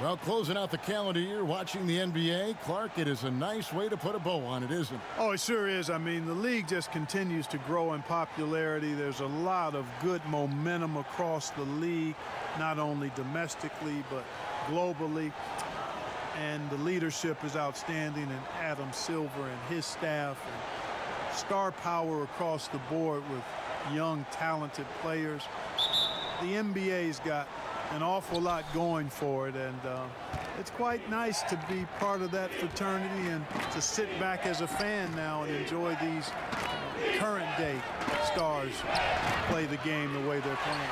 Well, closing out the calendar year, watching the NBA, Clark, it is a nice way to put a bow on it, isn't it? Oh, it sure is. I mean, the league just continues to grow in popularity. There's a lot of good momentum across the league, not only domestically, but globally. And the leadership is outstanding, and Adam Silver and his staff, and star power across the board with young, talented players. The NBA's got an awful lot going for it, and it's quite nice to be part of that fraternity and to sit back as a fan now and enjoy these current day stars play the game the way they're playing.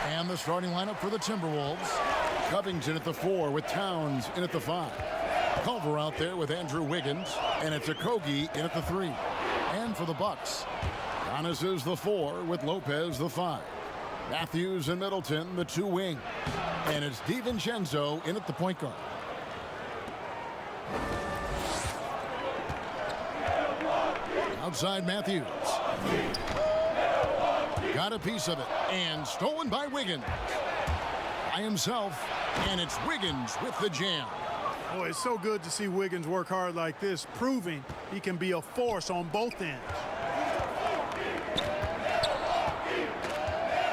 And the starting lineup for the Timberwolves. Covington at the 4 with Towns in at the 5. Culver out there with Andrew Wiggins, and it's Okogie in at the 3. And for the Bucks, Giannis is the 4 with Lopez the 5. Matthews and Middleton, the 2 wing. And it's DiVincenzo in at the point guard. Outside Matthews. Got a piece of it. And stolen by Wiggins. By himself. And it's Wiggins with the jam. Boy, it's so good to see Wiggins work hard like this, proving he can be a force on both ends.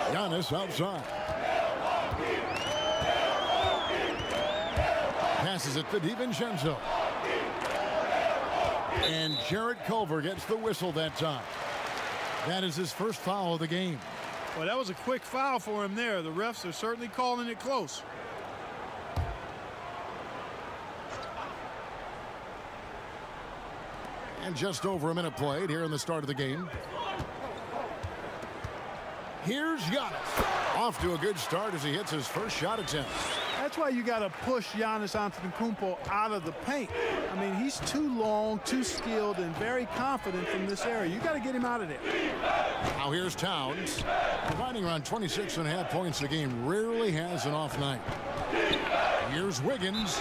Giannis outside. Passes it to DiVincenzo. And Jarrett Culver gets the whistle that time. That is his first foul of the game. Well, that was a quick foul for him there. The refs are certainly calling it close. And just over a minute played here in the start of the game. Here's Giannis. Off to a good start as he hits his first shot attempt. That's why you got to push Giannis Antetokounmpo out of the paint. I mean, he's too long, too skilled, and very confident from this area. You got to get him out of there. Now here's Towns, providing around 26.5 points a game. Rarely has an off night. Here's Wiggins,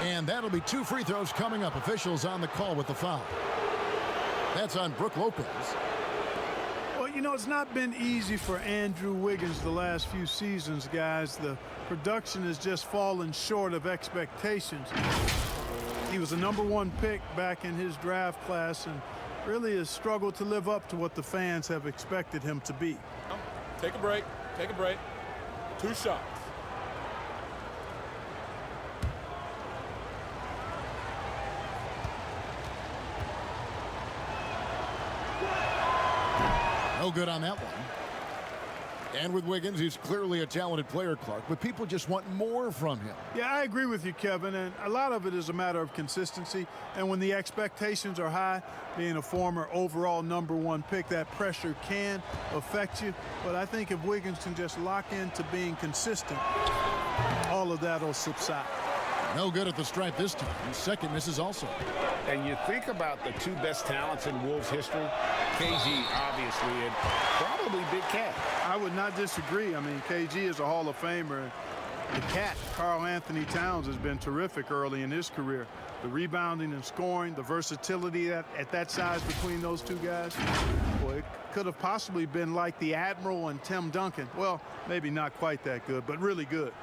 and that'll be 2 free throws coming up. Officials on the call with the foul. That's on Brook Lopez. Well, you know, it's not been easy for Andrew Wiggins the last few seasons, guys. The production has just fallen short of expectations. He was a #1 pick back in his draft class and really has struggled to live up to what the fans have expected him to be. Take a break. Take a break. 2 shots. No good on that one. And with Wiggins, he's clearly a talented player, Clark, but people just want more from him. Yeah, I agree with you, Kevin, and a lot of it is a matter of consistency. And when the expectations are high, being a former overall #1 pick, that pressure can affect you. But I think if Wiggins can just lock into being consistent, all of that will subside. No good at the stripe this time. Second misses also. And you think about the 2 best talents in Wolves history, KG, obviously, and probably Big Cat. I would not disagree. I mean, KG is a Hall of Famer. The Cat, Karl Anthony Towns, has been terrific early in his career. The rebounding and scoring, the versatility at that size between those 2 guys, boy, it could have possibly been like the Admiral and Tim Duncan. Well, maybe not quite that good, but really good.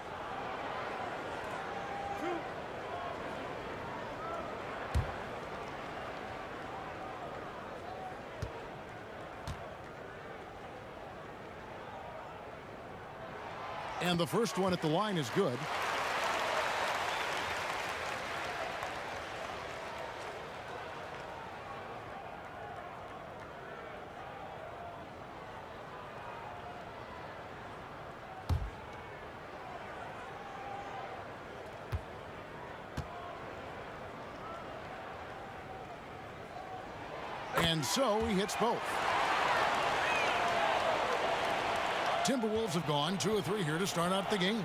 And the first one at the line is good. And so he hits both. Timberwolves have gone 2 of 3 here to start out the game.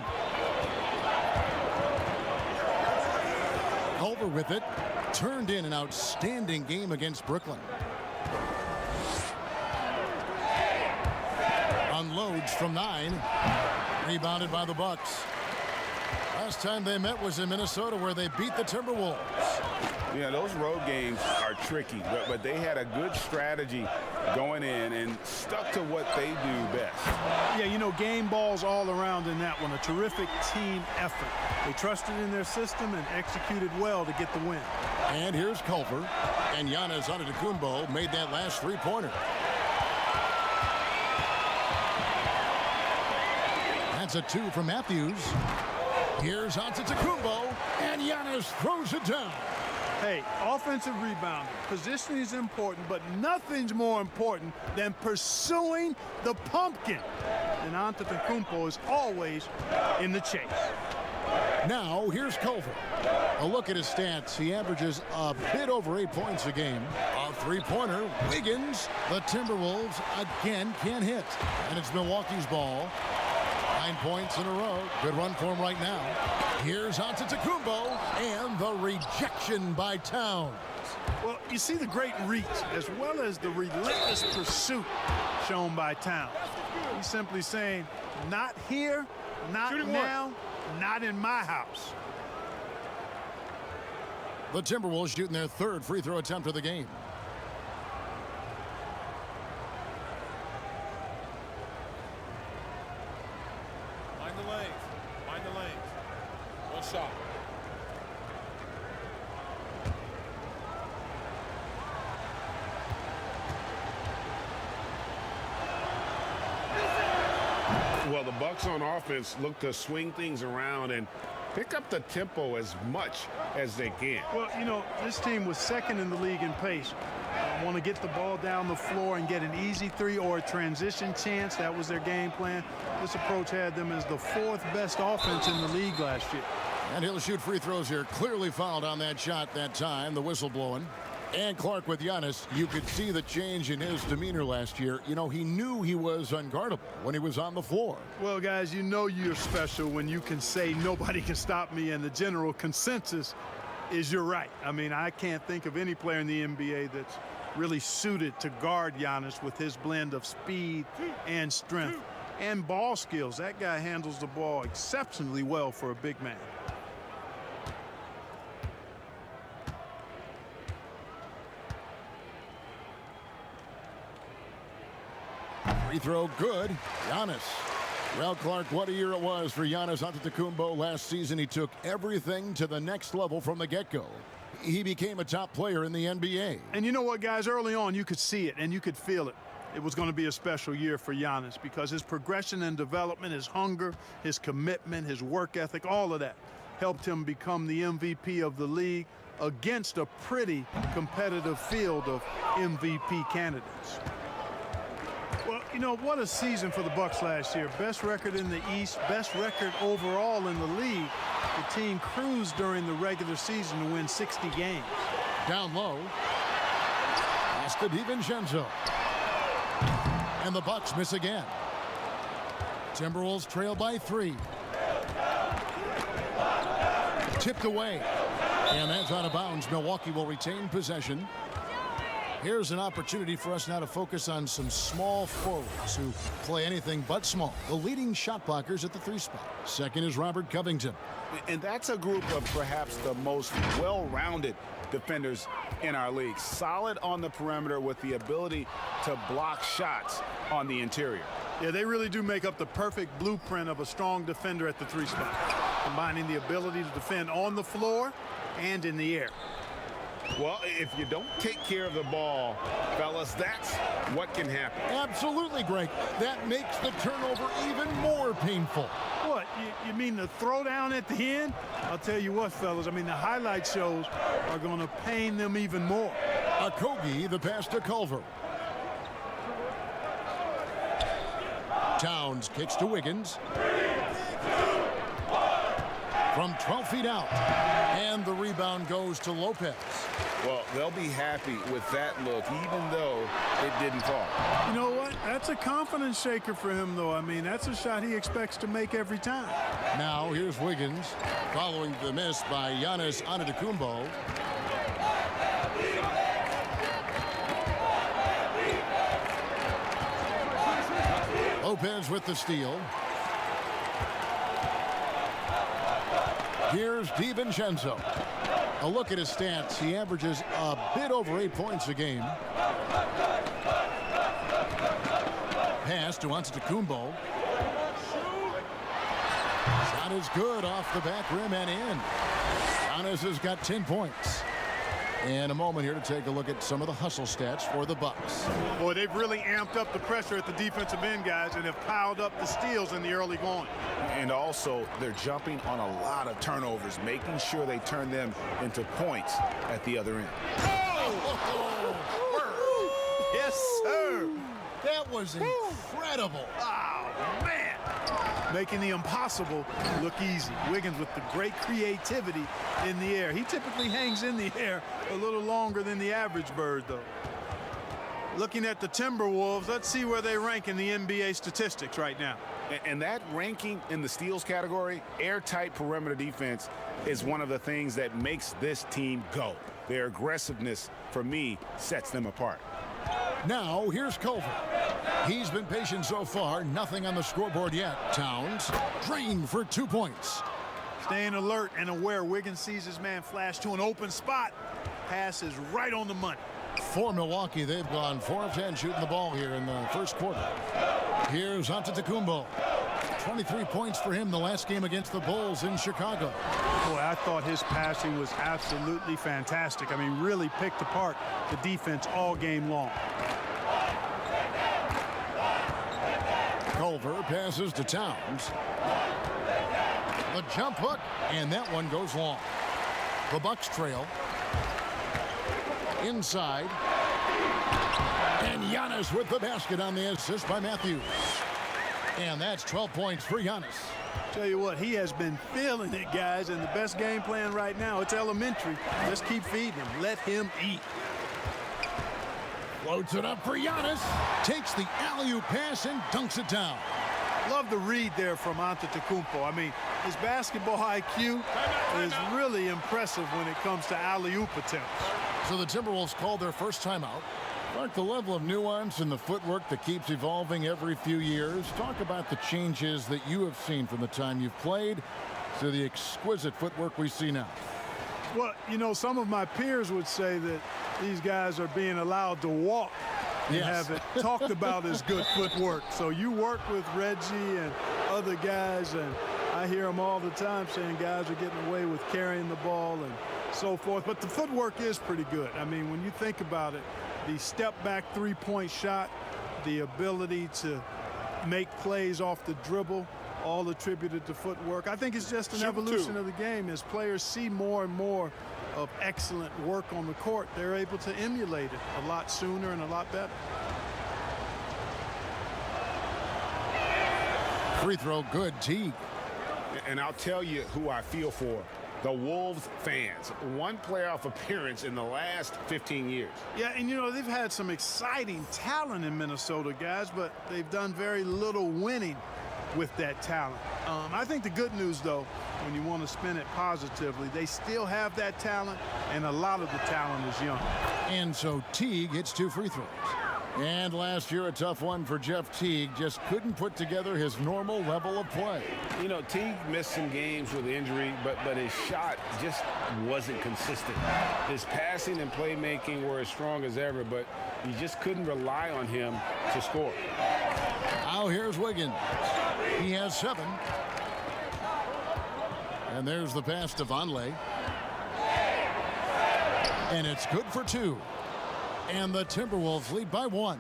Culver with it. Turned in an outstanding game against Brooklyn. Unloads from 9. Rebounded by the Bucks. Last time they met was in Minnesota, where they beat the Timberwolves. Yeah, those road games are tricky, but they had a good strategy going in and stuck to what they do best. Yeah, you know, game balls all around in that one. A terrific team effort. They trusted in their system and executed well to get the win. And here's Culver. And Giannis Antetokounmpo made that last three-pointer. That's a 2 from Matthews. Here's Antetokounmpo, and Giannis throws it down. Hey, offensive rebounding. Positioning is important, but nothing's more important than pursuing the pumpkin. And Antetokounmpo is always in the chase. Now, here's Culver. A look at his stats. He averages a bit over 8 points a game. A three-pointer. Wiggins. The Timberwolves again can't hit. And it's Milwaukee's ball. 9 points in a row. Good run for him right now. Here's Antetokounmpo, and the rejection by Towns. Well, you see the great reach as well as the relentless pursuit shown by Towns. He's simply saying, not here, not now, not in my house. The Timberwolves shooting their third free throw attempt of the game. Mind the lanes. Mind the lanes. One shot. Well, the Bucks on offense look to swing things around and pick up the tempo as much as they can. Well, you know, this team was second in the league in pace. Want to get the ball down the floor and get an easy three or a transition chance. That was their game plan. This approach had them as the fourth best offense in the league last year. And he'll shoot free throws here. Clearly fouled on that shot that time. The whistle blowing. And Clark with Giannis. You could see the change in his demeanor last year. You know, he knew he was unguardable when he was on the floor. Well, guys, you know you're special when you can say nobody can stop me, and the general consensus is you're right. I mean, I can't think of any player in the NBA that's really suited to guard Giannis with his blend of speed and strength and ball skills. That guy handles the ball exceptionally well for a big man. Free throw good. Giannis. Well, Clark, what a year it was for Giannis Antetokounmpo last season. He took everything to the next level from the get-go. He became a top player in the NBA. And you know what, guys? Early on, you could see it and you could feel it. It was going to be a special year for Giannis because his progression and development, his hunger, his commitment, his work ethic, all of that helped him become the MVP of the league against a pretty competitive field of MVP candidates. Well, you know, what a season for the Bucks last year. Best record in the East, best record overall in the league. The team cruised during the regular season to win 60 games. Down low. Pass to DiVincenzo. And the Bucks miss again. Timberwolves trail by 3. Tipped away. And that's out of bounds. Milwaukee will retain possession. Here's an opportunity for us now to focus on some small forwards who play anything but small. The leading shot blockers at the 3 spot. Second is Robert Covington. And that's a group of perhaps the most well-rounded defenders in our league. Solid on the perimeter with the ability to block shots on the interior. Yeah, they really do make up the perfect blueprint of a strong defender at the 3 spot, combining the ability to defend on the floor and in the air. Well, if you don't take care of the ball, fellas, that's what can happen. Absolutely, Greg. That makes the turnover even more painful. What, you mean the throwdown at the end? I'll tell you what, fellas, I mean, the highlight shows are going to pain them even more. Okogie, the pass to Culver. Towns kicks to Wiggins. From 12 feet out. And the rebound goes to Lopez. Well, they'll be happy with that look, even though it didn't fall. You know what? That's a confidence shaker for him, though. I mean, that's a shot he expects to make every time. Now, here's Wiggins, following the miss by Giannis Antetokounmpo. Lopez with the steal. Here's DiVincenzo. A look at his stats. He averages a bit over 8 points a game. pass to Antetokounmpo. Shot is good off the back rim and in. Giannis has got 10 points. And a moment here to take a look at some of the hustle stats for the Bucks. Boy, they've really amped up the pressure at the defensive end, guys, and have piled up the steals in the early going. And also, they're jumping on a lot of turnovers, making sure they turn them into points at the other end. Yes, sir. That was incredible. Oh, man. Making the impossible look easy. Wiggins with the great creativity in the air. He typically hangs in the air a little longer than the average bird, though. Looking at the Timberwolves, let's see where they rank in the NBA statistics right now. And that ranking in the steals category, airtight perimeter defense, is one of the things that makes this team go. Their aggressiveness, for me, sets them apart. Now, here's Culver. He's been patient so far. Nothing on the scoreboard yet. Towns drained for 2 points. Staying alert and aware. Wiggins sees his man flash to an open spot. Pass is right on the money. For Milwaukee, they've gone 4 of 10 shooting the ball here in the first quarter. Here's Antetokounmpo. 23 points for him the last game against the Bulls in Chicago. Boy, I thought his passing was absolutely fantastic. I mean, really picked apart the defense all game long. Culver passes to Towns. The jump hook, and that one goes long. The Bucks trail. Inside. And Giannis with the basket on the assist by Matthews. And that's 12 points for Giannis. Tell you what, he has been feeling it, guys, and the best game plan right now, it's elementary. Let's keep feeding him. Let him eat. Floats it up for Giannis. Takes the alley-oop pass and dunks it down. Love the read there from Antetokounmpo. I mean, his basketball IQ is really impressive when it comes to alley-oop attempts. So the Timberwolves called their first timeout. Mark, the level of nuance in the footwork that keeps evolving every few years. Talk about the changes that you have seen from the time you've played to the exquisite footwork we see now. Well, you know, some of my peers would say that these guys are being allowed to walk and haven't talked about his good footwork. So you work with Reggie and other guys, and I hear them all the time saying guys are getting away with carrying the ball and so forth. But the footwork is pretty good. I mean, when you think about it, the step-back three-point shot, the ability to make plays off the dribble, all attributed to footwork. I think it's just an evolution of the game. As players see more and more of excellent work on the court, they're able to emulate it a lot sooner and a lot better. Free throw good, Teague. And I'll tell you who I feel for. The Wolves fans. One playoff appearance in the last 15 years. Yeah, and you know, they've had some exciting talent in Minnesota, guys, but they've done very little winning with that talent. I think the good news, though, when you want to spin it positively, they still have that talent, and a lot of the talent is young. And so Teague hits 2 free throws. And last year, a tough one for Jeff Teague. Just couldn't put together his normal level of play. You know, Teague missed some games with injury, but his shot just wasn't consistent. His passing and playmaking were as strong as ever, but you just couldn't rely on him to score. Now here's Wiggins. He has 7. And there's the pass to Vonleh. And it's good for 2. And the Timberwolves lead by 1.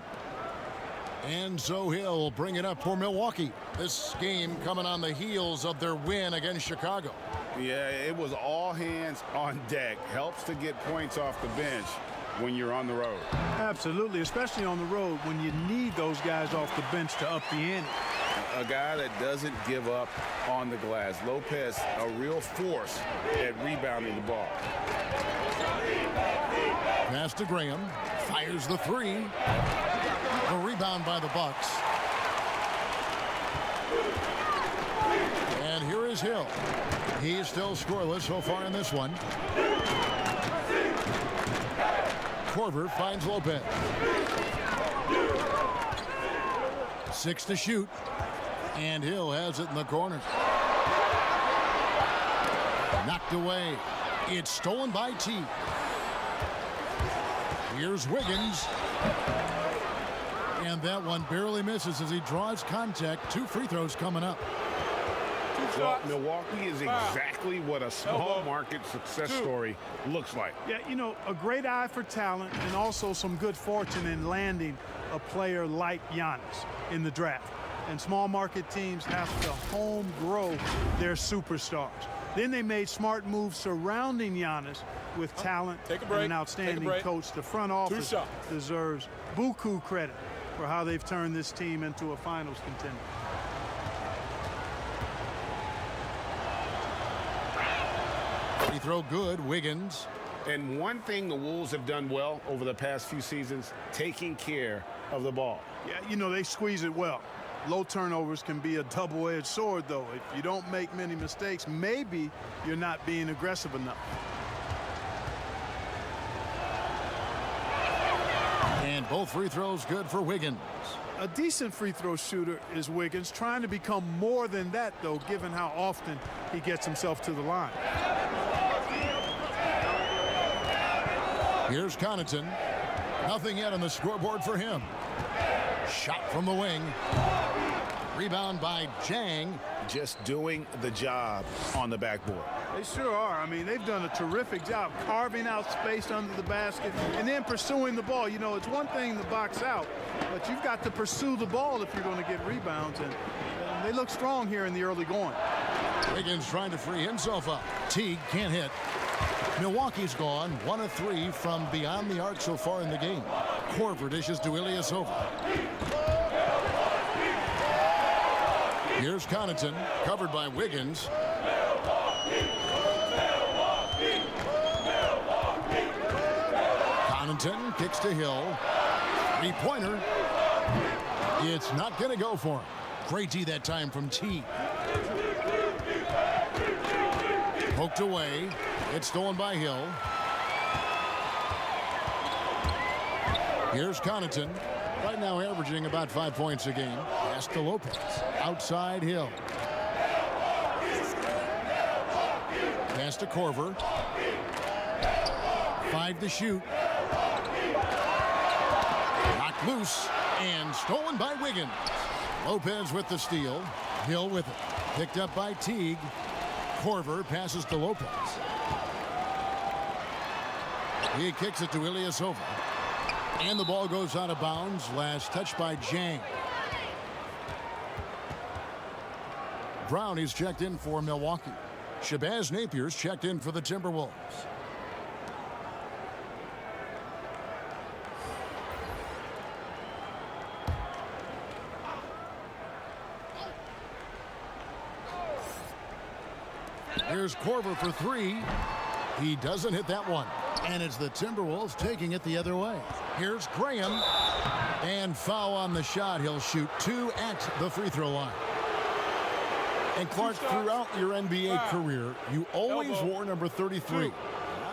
And so he'll bring it up for Milwaukee. This game coming on the heels of their win against Chicago. Yeah, it was all hands on deck. Helps to get points off the bench when you're on the road. Absolutely, especially on the road when you need those guys off the bench to up the ante. A guy that doesn't give up on the glass. Lopez, a real force at rebounding the ball. Pass to Graham. Fires the 3. The rebound by the Bucks. And here is Hill. He's still scoreless so far in this one. Korver finds Lopez. 6 to shoot. And Hill has it in the corner. Knocked away. It's stolen by Teague. Here's Wiggins. And that one barely misses as he draws contact. 2 free throws coming up. Well, Milwaukee is exactly what a small market success story looks like. Yeah, you know, a great eye for talent and also some good fortune in landing a player like Giannis in the draft. And small market teams have to home grow their superstars. Then they made smart moves surrounding Giannis with talent and an outstanding coach. The front office deserves buku credit for how they've turned this team into a finals contender. Free throw good, Wiggins. And one thing the Wolves have done well over the past few seasons, taking care of the ball. Yeah, you know, they squeeze it well. Low turnovers can be a double-edged sword, though. If you don't make many mistakes, maybe you're not being aggressive enough. And both free throws good for Wiggins. A decent free throw shooter is Wiggins, trying to become more than that, though, given how often he gets himself to the line. Here's Connaughton. Nothing yet on the scoreboard for him. Shot from the wing. Rebound by Jang. Just doing the job on the backboard. They sure are. I mean, they've done a terrific job carving out space under the basket and then pursuing the ball. You know, it's one thing to box out, but you've got to pursue the ball if you're going to get rebounds. And they look strong here in the early going. Wiggins trying to free himself up. Teague can't hit. Milwaukee's gone 1 of 3 from beyond the arc so far in the game. Korver dishes to Ilyasova. Here's Connaughton, covered by Wiggins. Connaughton kicks to Hill. 3-pointer. It's not going to go for him. Great D that time from Teague. Poked away. It's stolen by Hill. Here's Connaughton. Right now averaging about 5 points a game. Pass to Lopez. Outside Hill. Pass to Korver. 5 to shoot. Knocked loose and stolen by Wiggins. Lopez with the steal. Hill with it. Picked up by Teague. Korver passes to Lopez. He kicks it to Ilyasova. And the ball goes out of bounds. Last touch by Jang. Brownie's checked in for Milwaukee. Shabazz Napier's checked in for the Timberwolves. Here's Korver for 3. He doesn't hit that one. And it's the Timberwolves taking it the other way. Here's Graham. And foul on the shot. He'll shoot 2 at the free throw line. And Clark, throughout your NBA career, you always wore number 33.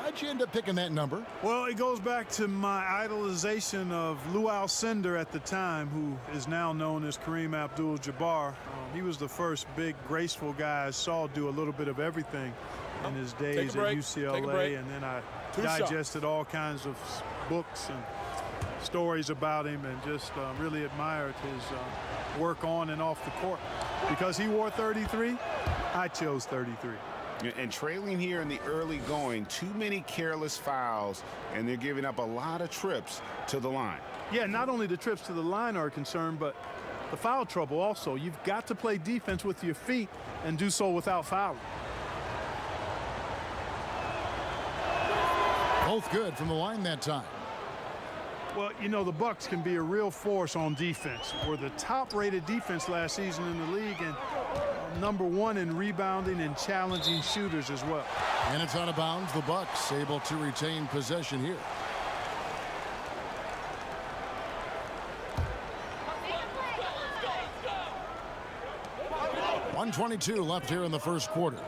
How'd you end up picking that number? Well, it goes back to my idolization of Lou Alcindor at the time, who is now known as Kareem Abdul-Jabbar. He was the first big, graceful guy I saw do a little bit of everything in his days at UCLA. And then I digested all kinds of books and stories about him and just really admired his work on and off the court. Because he wore 33, I chose 33. And trailing here in the early going, too many careless fouls, and they're giving up a lot of trips to the line. Yeah, not only the trips to the line are a concern, but the foul trouble also. You've got to play defense with your feet and do so without fouling. Both good from the line that time. Well, you know, the Bucks can be a real force on defense. We're the top-rated defense last season in the league and number 1 in rebounding and challenging shooters as well. And it's out of bounds. The Bucks able to retain possession here. .122 left here in the first quarter.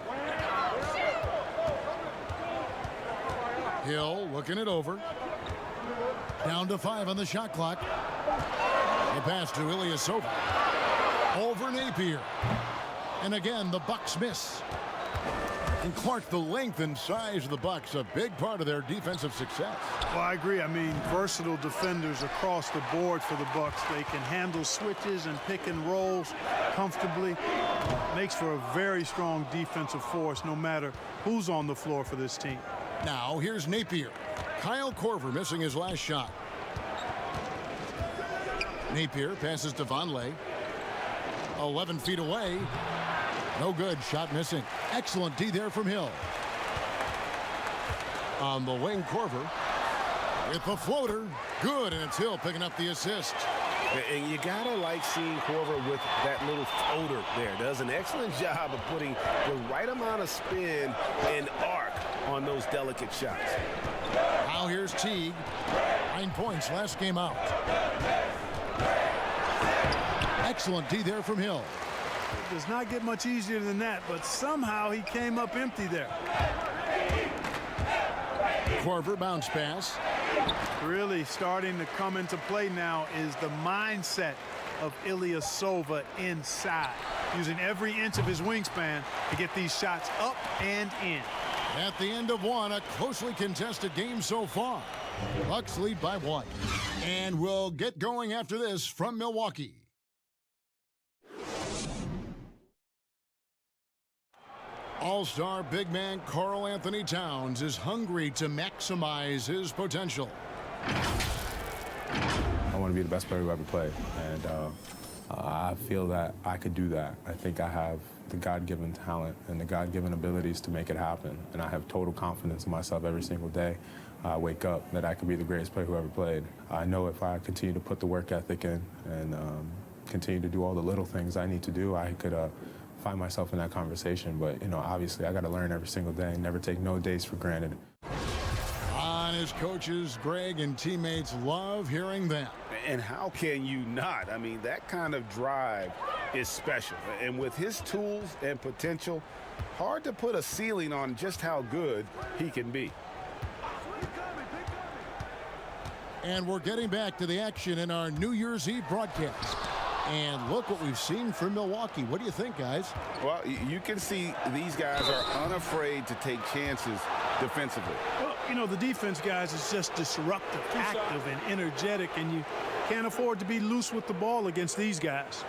Hill looking it over. Down to 5 on the shot clock. The pass to Ilyasova. Over Napier. And again, the Bucks miss. And Clark, the length and size of the Bucks, a big part of their defensive success. Well, I agree. I mean, versatile defenders across the board for the Bucks. They can handle switches and pick and rolls comfortably. Makes for a very strong defensive force no matter who's on the floor for this team. Now here's Napier. Kyle Korver missing his last shot. Napier passes to Vonleh. 11 feet away. No good. Shot missing. Excellent D there from Hill. On the wing, Korver with the floater. Good, and it's Hill picking up the assist. And you gotta like seeing Korver with that little floater there. Does an excellent job of putting the right amount of spin and arc on those delicate shots. Now here's Teague. 9 points last game out. Excellent D there from Hill. It does not get much easier than that, but somehow he came up empty there. Korver bounce pass. Really starting to come into play now is the mindset of Ilyasova inside, using every inch of his wingspan to get these shots up and in. At the end of one, a closely contested game so far. Bucks lead by 1. And we'll get going after this from Milwaukee. All-star big man Karl Anthony Towns is hungry to maximize his potential. I want to be the best player who ever played, and I feel that I could do that. I think I have the God-given talent and the God-given abilities to make it happen, and I have total confidence in myself every single day. I wake up that I could be the greatest player who ever played. I know if I continue to put the work ethic in and continue to do all the little things I need to do, I could find myself in that conversation. But, you know, obviously I got to learn every single day and never take no days for granted. On his coaches, Greg and teammates love hearing them. And how can you not? I mean, that kind of drive is special. And with his tools and potential, hard to put a ceiling on just how good he can be. And we're getting back to the action in our New Year's Eve broadcast. And look what we've seen from Milwaukee. What do you think, guys? Well, you can see these guys are unafraid to take chances defensively. Well, you know, the defense, guys, is just disruptive, active, and energetic, and you can't afford to be loose with the ball against these guys.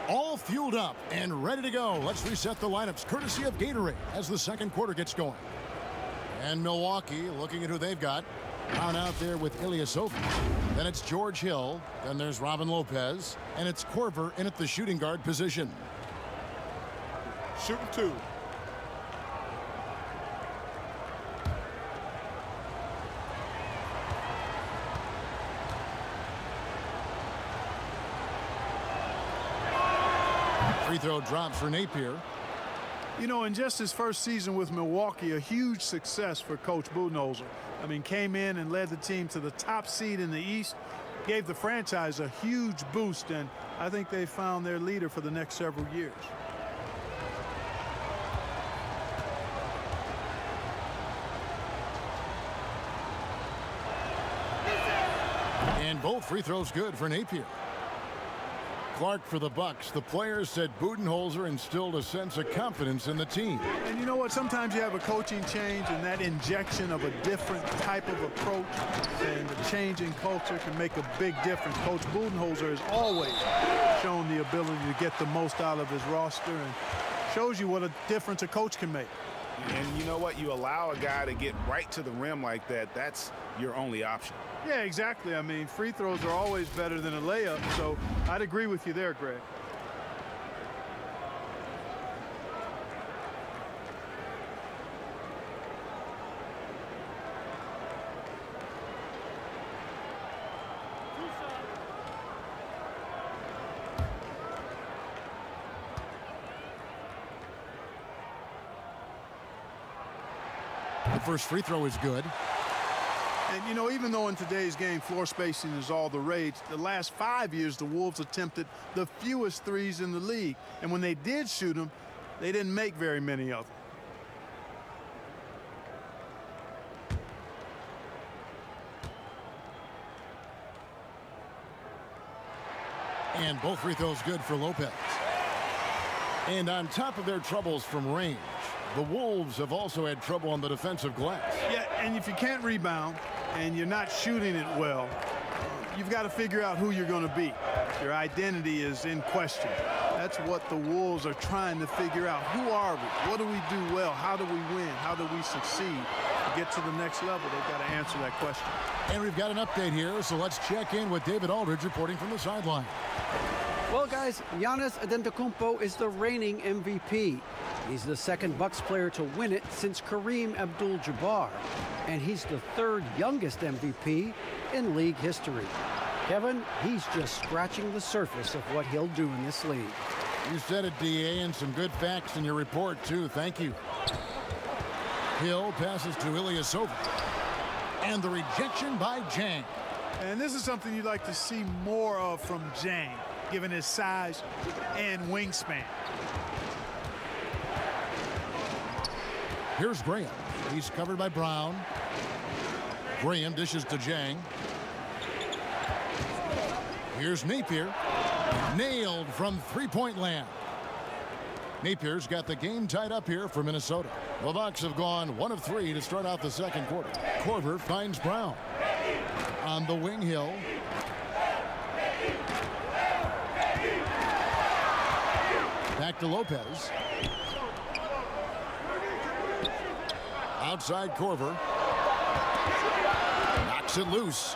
All fueled up and ready to go. Let's reset the lineups courtesy of Gatorade as the second quarter gets going. And Milwaukee looking at who they've got. Down out there with Ilyasova. Then it's George Hill. Then there's Robin Lopez. And it's Korver in at the shooting guard position. Shooting 2. Free throw drops for Napier. You know, in just his first season with Milwaukee, a huge success for Coach Budenholzer. I mean, came in and led the team to the top seed in the East, gave the franchise a huge boost, and I think they found their leader for the next several years. And both free throws good for Napier. Clark for the Bucks. The players said Budenholzer instilled a sense of confidence in the team. And you know what? Sometimes you have a coaching change, and that injection of a different type of approach and a change in culture can make a big difference. Coach Budenholzer has always shown the ability to get the most out of his roster and shows you what a difference a coach can make. And you know what? You allow a guy to get right to the rim like that, that's your only option. Yeah, exactly. I mean, free throws are always better than a layup, so I'd agree with you there, Greg. The first free throw is good. And, you know, even though in today's game floor spacing is all the rage, the last 5 years the Wolves attempted the fewest threes in the league. And when they did shoot them, they didn't make very many of them. And both free throws good for Lopez. And on top of their troubles from range, The Wolves have also had trouble on the defensive glass. Yeah, and if you can't rebound and you're not shooting it well, you've got to figure out who you're going to beat. Your identity is in question. That's what the Wolves are trying to figure out. Who are we? What do we do well? How do we win? How do we succeed? To get to the next level, they've got to answer that question. And we've got an update here, so let's check in with David Aldridge reporting from the sideline. Well, guys, Giannis Antetokounmpo is the reigning MVP. He's the second Bucks player to win it since Kareem Abdul-Jabbar, and he's the third youngest MVP in league history. Kevin, he's just scratching the surface of what he'll do in this league. You said it, D.A., and some good facts in your report, too. Thank you. Hill passes to Ilyasova. And the rejection by Jang. And this is something you'd like to see more of from Jang, given his size and wingspan. Here's Graham. He's covered by Brown. Graham dishes to Jang. Here's Napier. Nailed from three-point land. Napier's got the game tied up here for Minnesota. The Bucks have gone 1 of 3 to start out the second quarter. Korver finds Brown. On the wing, Hill. Back to Lopez. Outside Korver. Knocks it loose.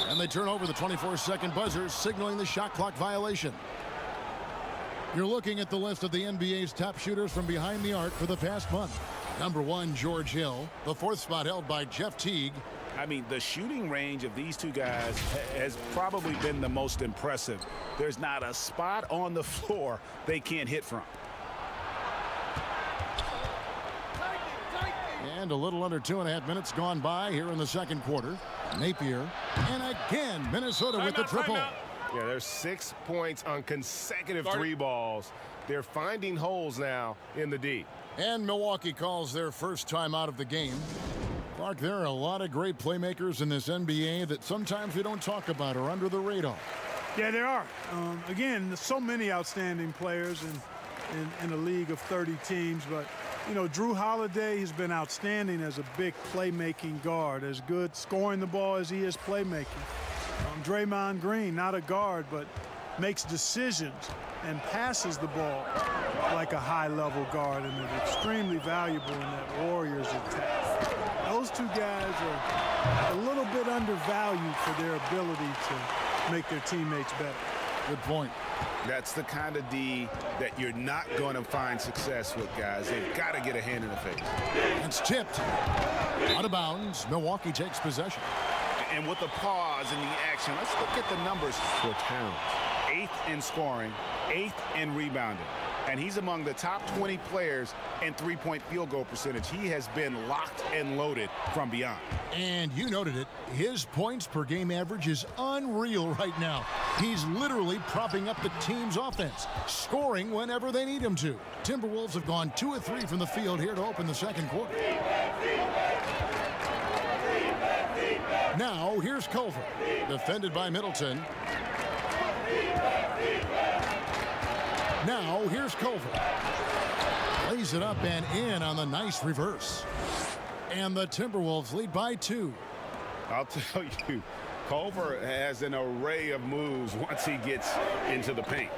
And they turn over the 24-second buzzer, signaling the shot clock violation. You're looking at the list of the NBA's top shooters from behind the arc for the past month. Number 1, George Hill. The 4th spot held by Jeff Teague. I mean, the shooting range of these two guys has probably been the most impressive. There's not a spot on the floor they can't hit from. And a little under 2.5 minutes gone by here in the second quarter. Napier. And again, Minnesota with the triple. Yeah, there's 6 points on consecutive three balls. They're finding holes now in the D. And Milwaukee calls their first time out of the game. Clark, there are a lot of great playmakers in this NBA that sometimes we don't talk about or under the radar. Yeah, there are. Again, there's so many outstanding players in a league of 30 teams, but you know, Drew Holiday has been outstanding as a big playmaking guard, as good scoring the ball as he is playmaking. Draymond Green, not a guard, but makes decisions and passes the ball like a high-level guard, and is extremely valuable in that Warriors attack. Those two guys are a little bit undervalued for their ability to make their teammates better. Good point. That's the kind of D that you're not going to find success with, guys. They've got to get a hand in the face. It's tipped. Out of bounds. Milwaukee takes possession. And with the pause in the action, let's look at the numbers for Towns. 8th in scoring, 8th in rebounding. And he's among the top 20 players in three-point field goal percentage. He has been locked and loaded from beyond. And you noted it. His points per game average is unreal right now. He's literally propping up the team's offense, scoring whenever they need him to. Timberwolves have gone 2 of 3 from the field here to open the second quarter. Now, here's Culver, defended by Middleton. Now, here's Culver. Lays it up and in on the nice reverse. And the Timberwolves lead by 2. I'll tell you, Culver has an array of moves once he gets into the paint.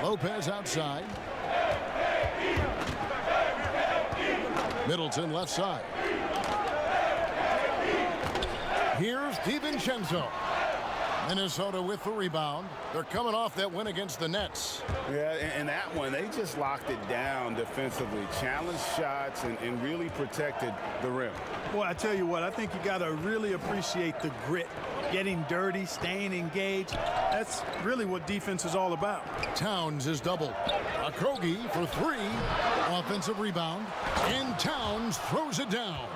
Lopez outside. Middleton left side. Here's DiVincenzo. Minnesota with the rebound. They're coming off that win against the Nets. Yeah, and that one, they just locked it down defensively. Challenged shots and really protected the rim. Boy, I tell you what, I think you got to really appreciate the grit. Getting dirty, staying engaged. That's really what defense is all about. Towns is doubled. Okogie for 3. Offensive rebound. And Towns throws it down.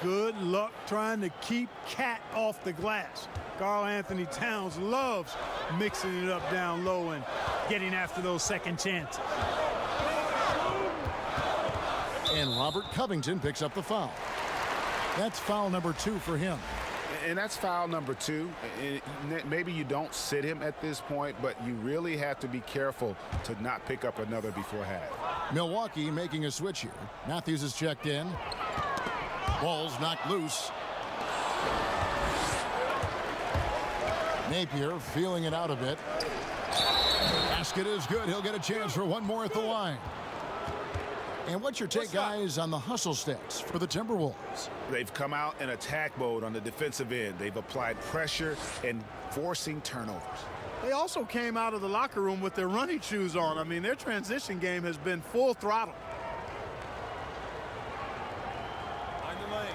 Good luck trying to keep Cat off the glass. Karl Anthony Towns loves mixing it up down low and getting after those second chances. And Robert Covington picks up the foul. That's foul number 2 for him. And that's foul number 2. Maybe you don't sit him at this point, but you really have to be careful to not pick up another before half. Milwaukee making a switch here. Matthews is checked in. Ball's knocked loose. Napier feeling it out a bit. Basket is good. He'll get a chance for one more at the line. And what's your take, guys, on the hustle stats for the Timberwolves? They've come out in attack mode on the defensive end. They've applied pressure and forcing turnovers. They also came out of the locker room with their running shoes on. I mean, their transition game has been full throttle. Find the lanes.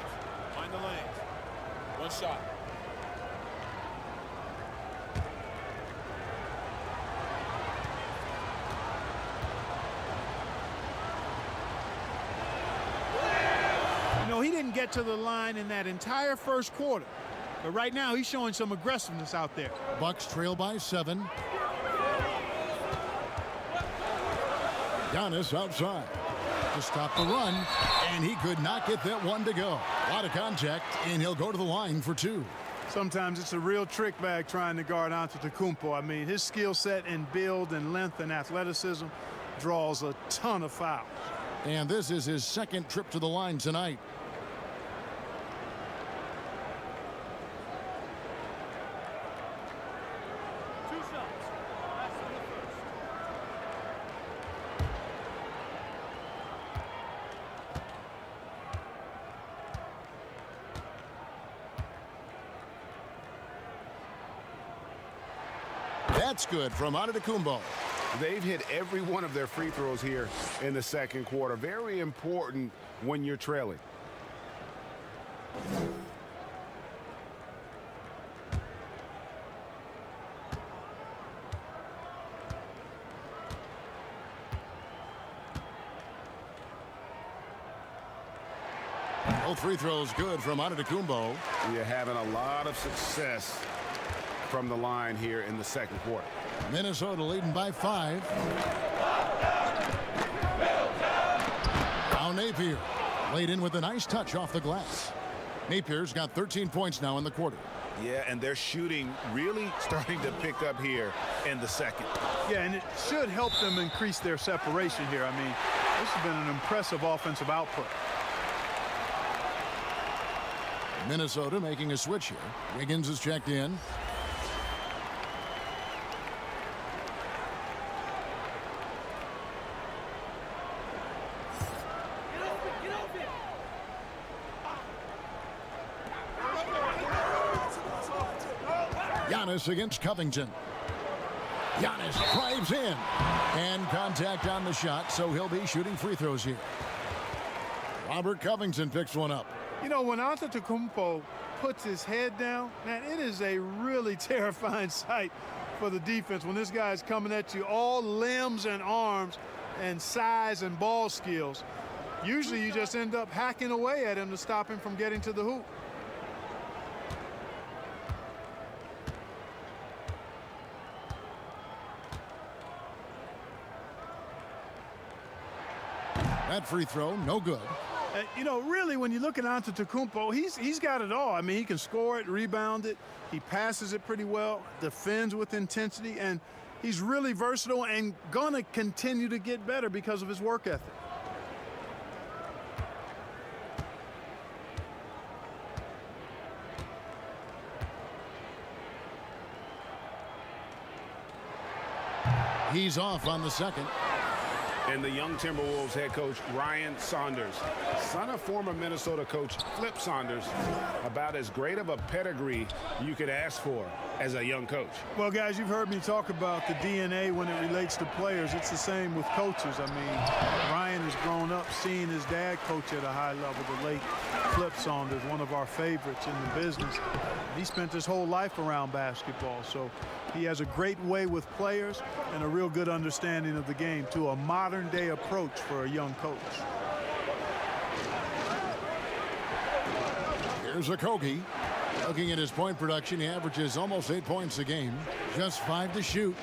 Find the lanes. One shot. You know, he didn't get to the line in that entire first quarter. But right now, he's showing some aggressiveness out there. Bucks trail by 7. Giannis outside to stop the run, and he could not get that one to go. A lot of contact, and he'll go to the line for 2. Sometimes it's a real trick bag trying to guard Antetokounmpo. I mean, his skill set in build and length and athleticism draws a ton of fouls. And this is his second trip to the line tonight. That's good from Antetokounmpo. They've hit every one of their free throws here in the second quarter. Very important when you're trailing. Both free throws good from Antetokounmpo. You're having a lot of success from the line here in the second quarter. Minnesota leading by 5. Now Napier laid in with a nice touch off the glass. Napier's got 13 points now in the quarter. Yeah, and their shooting really starting to pick up here in the second. Yeah, and it should help them increase their separation here. I mean, this has been an impressive offensive output. Minnesota making a switch here. Wiggins is checked in. Giannis against Covington. Giannis drives in. And contact on the shot, so he'll be shooting free throws here. Robert Covington picks one up. You know, when Antetokounmpo puts his head down, man, it is a really terrifying sight for the defense when this guy's coming at you, all limbs and arms and size and ball skills. Usually you just end up hacking away at him to stop him from getting to the hoop. That free throw, no good. You know, really, when you look at Antetokounmpo, he's got it all. I mean, he can score it, rebound it, he passes it pretty well, defends with intensity, and he's really versatile and gonna continue to get better because of his work ethic. He's off on the second. And the young Timberwolves head coach, Ryan Saunders, son of former Minnesota coach Flip Saunders, about as great of a pedigree you could ask for as a young coach. Well, guys, you've heard me talk about the DNA when it relates to players. It's the same with coaches. I mean, Ryan has grown up seeing his dad coach at a high level, the late Flip Saunders, one of our favorites in the business. He spent his whole life around basketball, so he has a great way with players and a real good understanding of the game, to a modern-day approach for a young coach. Here's Okogie. Looking at his point production, he averages almost 8 points a game. Just 5 to shoot.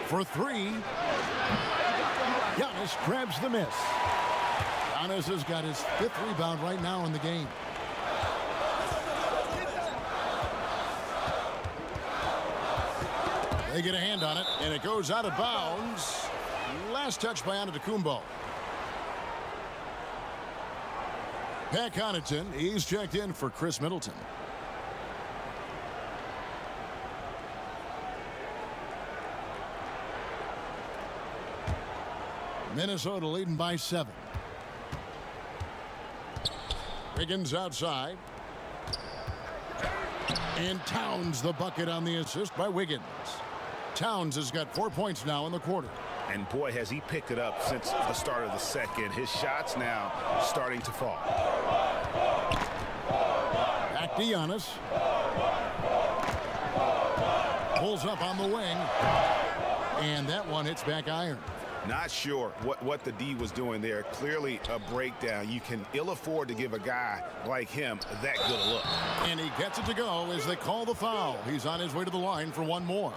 For 3. Giannis grabs the miss. Giannis has got his 5th rebound right now in the game. They get a hand on it, and it goes out of bounds. Last touch by Antetokounmpo. Pat Connaughton, he's checked in for Chris Middleton. Minnesota leading by 7. Wiggins outside. And Towns the bucket on the assist by Wiggins. Towns has got 4 points now in the quarter. And boy, has he picked it up since the start of the second. His shots now starting to fall. Back to Giannis. Pulls up on the wing. And that one hits back iron. Not sure what the D was doing there. Clearly a breakdown. You can ill afford to give a guy like him that good a look. And he gets it to go as they call the foul. He's on his way to the line for one more.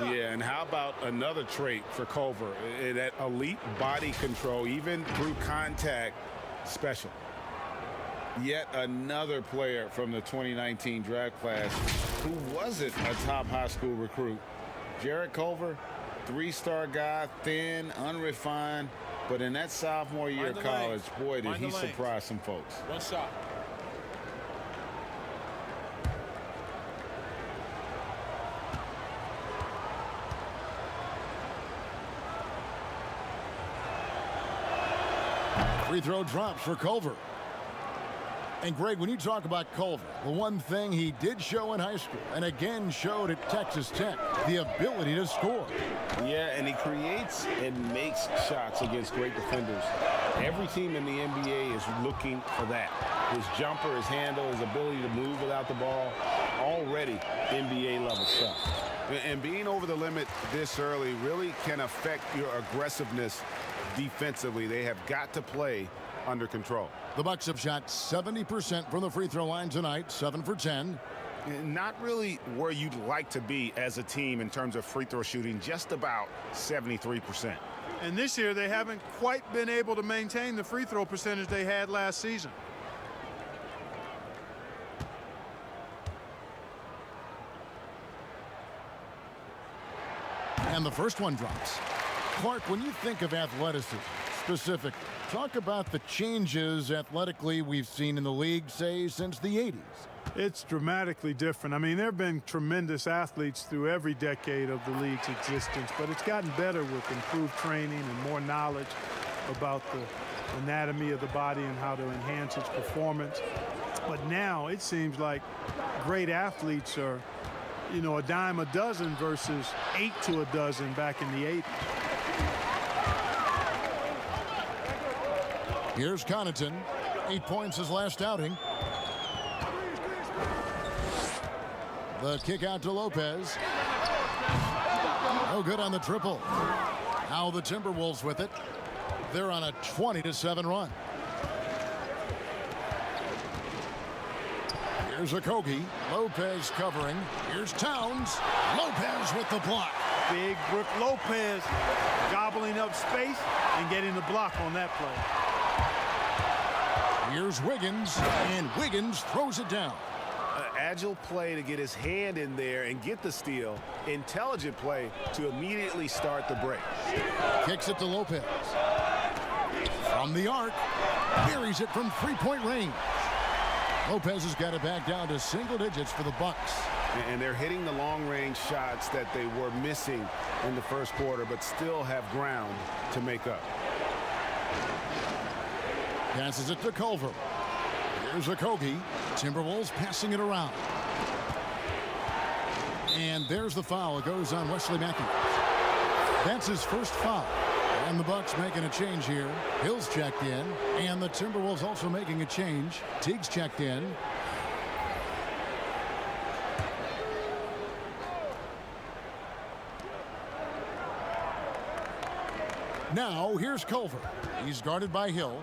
Yeah, and how about another trait for Culver? That elite body control, even through contact, special. Yet another player from the 2019 draft class who wasn't a top high school recruit. Jarrett Culver, 3-star guy, thin, unrefined, but in that sophomore year of college, boy, did he surprise some folks. One shot. Free throw drops for Culver. And Greg, when you talk about Culver, the one thing he did show in high school and again showed at Texas Tech, the ability to score. Yeah, and he creates and makes shots against great defenders. Every team in the NBA is looking for that. His jumper, his handle, his ability to move without the ball, already NBA level stuff. And being over the limit this early really can affect your aggressiveness defensively. They have got to play under control. The Bucks have shot 70% from the free throw line tonight, 7 for 10. Not really where you'd like to be as a team in terms of free throw shooting, just about 73%. And this year they haven't quite been able to maintain the free throw percentage they had last season. And the first one drops. Clark, when you think of athleticism specifically, talk about the changes athletically we've seen in the league, say, since the 80s. It's dramatically different. I mean, there have been tremendous athletes through every decade of the league's existence, but it's gotten better with improved training and more knowledge about the anatomy of the body and how to enhance its performance. But now it seems like great athletes are, you know, a dime a dozen versus 8 to a dozen back in the 80s. Here's Connaughton. 8 points his last outing. The kick out to Lopez. No good on the triple. Now the Timberwolves with it. They're on a 20-7 run. Here's Okogie. Lopez covering. Here's Towns. Lopez with the block. Big Brook Lopez gobbling up space and getting the block on that play. Here's Wiggins, and Wiggins throws it down. Agile play to get his hand in there and get the steal. Intelligent play to immediately start the break. Kicks it to Lopez. From the arc, buries it from three-point range. Lopez has got it back down to single digits for the Bucks. And they're hitting the long-range shots that they were missing in the first quarter, but still have ground to make up. Passes it to Culver. Here's Okogie. Timberwolves passing it around. And there's the foul. It goes on Wesley Matthews. That's his first foul. And the Bucks making a change here. Hill's checked in. And the Timberwolves also making a change. Teague's checked in. Now, here's Culver. He's guarded by Hill.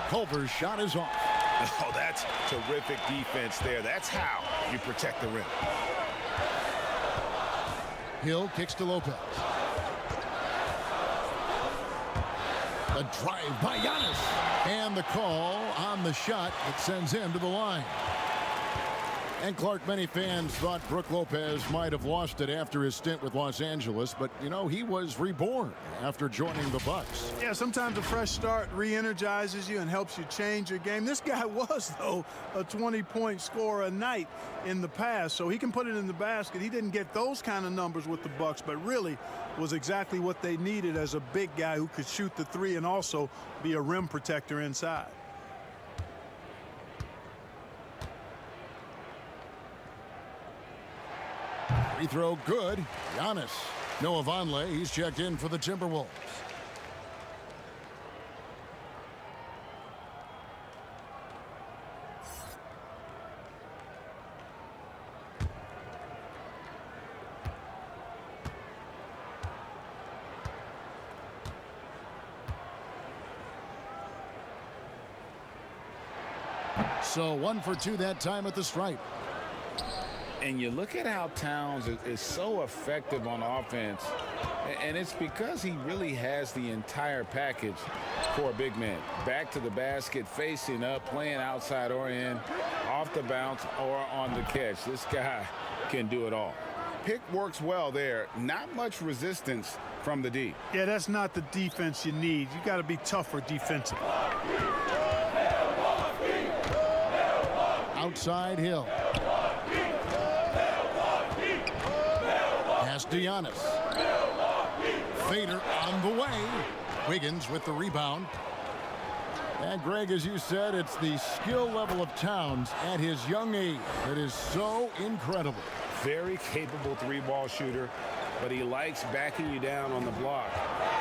Culver's shot is off. Oh, that's terrific defense there. That's how you protect the rim. Hill kicks to Lopez. The drive by Giannis. And the call on the shot that sends him to the line. And Clark, many fans thought Brook Lopez might have lost it after his stint with Los Angeles, but you know, he was reborn after joining the Bucks. Yeah, sometimes a fresh start re-energizes you and helps you change your game. This guy was, though, a 20-point scorer a night in the past, so he can put it in the basket. He didn't get those kind of numbers with the Bucks, but really was exactly what they needed as a big guy who could shoot the three and also be a rim protector inside. Free throw good. Giannis. Noah Vonleh, he's checked in for the Timberwolves. So 1 for 2 that time at the stripe. And you look at how Towns is so effective on offense, and it's because he really has the entire package for a big man. Back to the basket, facing up, playing outside or in, off the bounce or on the catch. This guy can do it all. Pick works well there. Not much resistance from the D. Yeah, that's not the defense you need. You got to be tougher defensively. Outside Hill. Pass to Giannis. Fader on the way. Wiggins with the rebound. And Greg, as you said, it's the skill level of Towns at his young age that is so incredible. Very capable three-ball shooter, but he likes backing you down on the block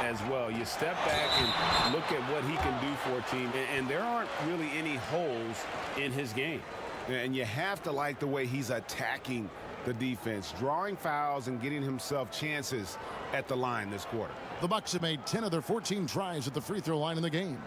as well. You step back and look at what he can do for a team, and there aren't really any holes in his game. And you have to like the way he's attacking the defense, drawing fouls and getting himself chances at the line this quarter. The Bucks have made 10 of their 14 tries at the free throw line in the game.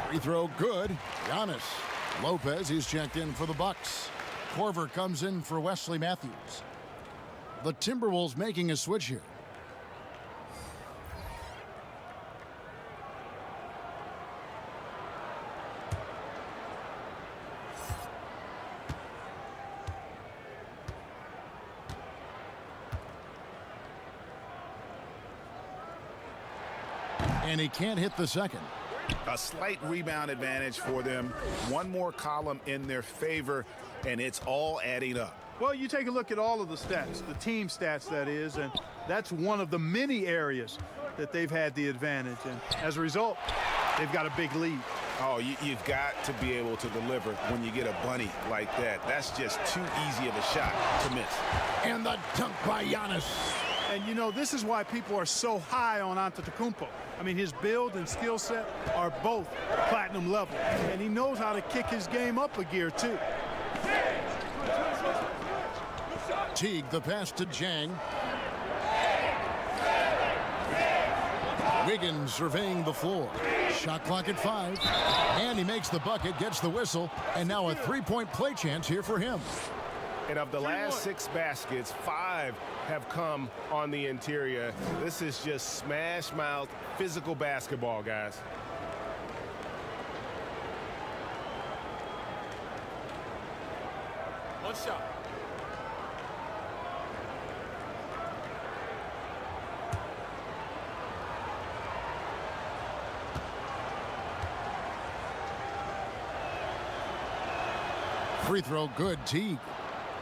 Free throw good. Giannis. Lopez, he's checked in for the Bucks. Korver comes in for Wesley Matthews. The Timberwolves making a switch here. And he can't hit the second. A slight rebound advantage for them. One more column in their favor, and it's all adding up. Well, you take a look at all of the stats, the team stats, that is, and that's one of the many areas that they've had the advantage. And as a result, they've got a big lead. Oh, you've got to be able to deliver when you get a bunny like that. That's just too easy of a shot to miss. And the dunk by Giannis. And, you know, this is why people are so high on Antetokounmpo. I mean, his build and skill set are both platinum level. And he knows how to kick his game up a gear, too. Teague, the pass to Jang. Wiggins surveying the floor. Shot clock at 5. And he makes the bucket, gets the whistle, and now a three-point play chance here for him. And of the last 6 baskets, 5 have come on the interior. This is just smash mouth physical basketball, guys. One shot. Free throw good. Teague.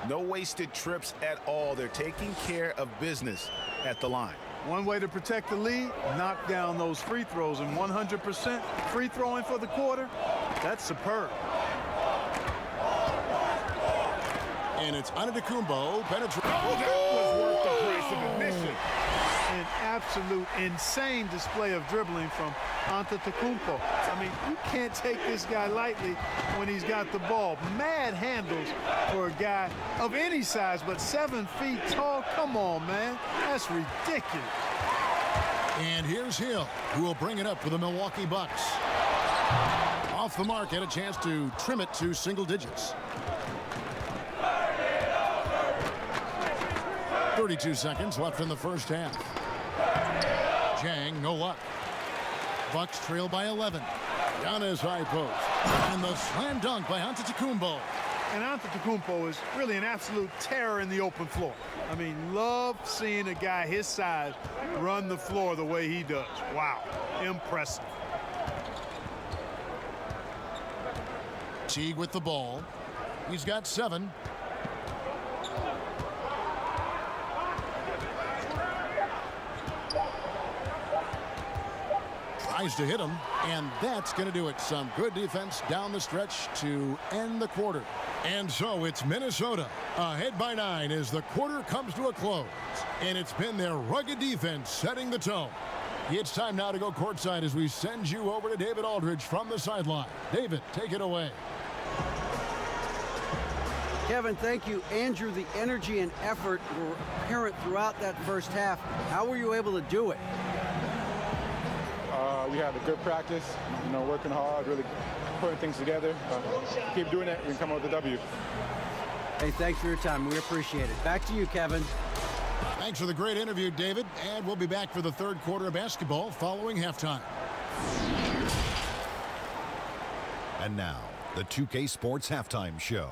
No wasted trips at all. They're taking care of business at the line. One way to protect the lead, knock down those free throws, and 100% free throwing for the quarter, that's superb. And it's Antetokounmpo penetrating. Oh, that was worth the price of admission. An absolute insane display of dribbling from Antetokounmpo. I mean, you can't take this guy lightly when he's got the ball. Mad handles for a guy of any size, but 7 feet tall. Come on, man. That's ridiculous. And here's Hill, who will bring it up for the Milwaukee Bucks. Off the mark, and a chance to trim it to single digits. 32 seconds left in the first half. Jang, no luck. Bucks trail by 11. Giannis high post. And the slam dunk by Antetokounmpo. And Antetokounmpo is really an absolute terror in the open floor. I mean, love seeing a guy his size run the floor the way he does. Wow, impressive. Teague with the ball. He's got 7. Tries to hit him, and that's going to do it. Some good defense down the stretch to end the quarter. And so it's Minnesota ahead by 9 as the quarter comes to a close. And it's been their rugged defense setting the tone. It's time now to go courtside as we send you over to David Aldridge from the sideline. David, take it away. Kevin, thank you. Andrew, the energy and effort were apparent throughout that first half. How were you able to do it? We had a good practice, working hard, really putting things together. Keep doing it, we can come out with a W. Hey, thanks for your time. We appreciate it. Back to you, Kevin. Thanks for the great interview, David. And we'll be back for the third quarter of basketball following halftime. And now, the 2K Sports Halftime Show.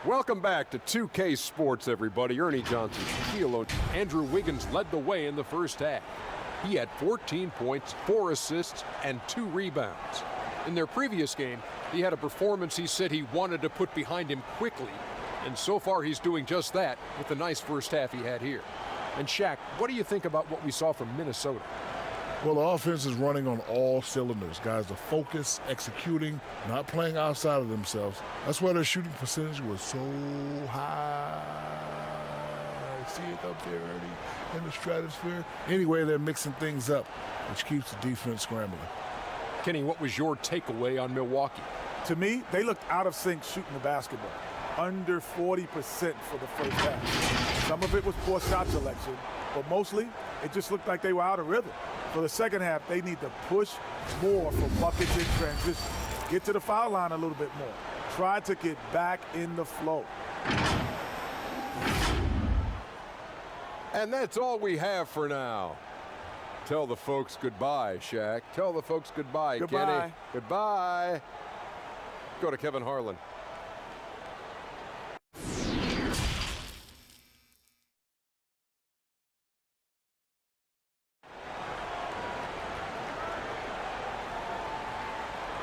Welcome back to 2K Sports, everybody. Ernie Johnson, Shaquille O'Neal. Andrew Wiggins led the way in the first half. He had 14 points, 4 assists, and 2 rebounds. In their previous game, he had a performance he said he wanted to put behind him quickly. And so far, he's doing just that with the nice first half he had here. And Shaq, what do you think about what we saw from Minnesota? Well, the offense is running on all cylinders. Guys are focused, executing, not playing outside of themselves. That's why their shooting percentage was so high. See it up there, Ernie, in the stratosphere. Anyway, they're mixing things up, which keeps the defense scrambling. Kenny, what was your takeaway on Milwaukee? To me, they looked out of sync shooting the basketball. Under 40% for the first half. Some of it was poor shot selection, but mostly it just looked like they were out of rhythm. For the second half, they need to push more for buckets in transition. Get to the foul line a little bit more. Try to get back in the flow. And that's all we have for now. Tell the folks goodbye, Shaq. Tell the folks goodbye, Goodbye. Kenny. Goodbye. Go to Kevin Harlan.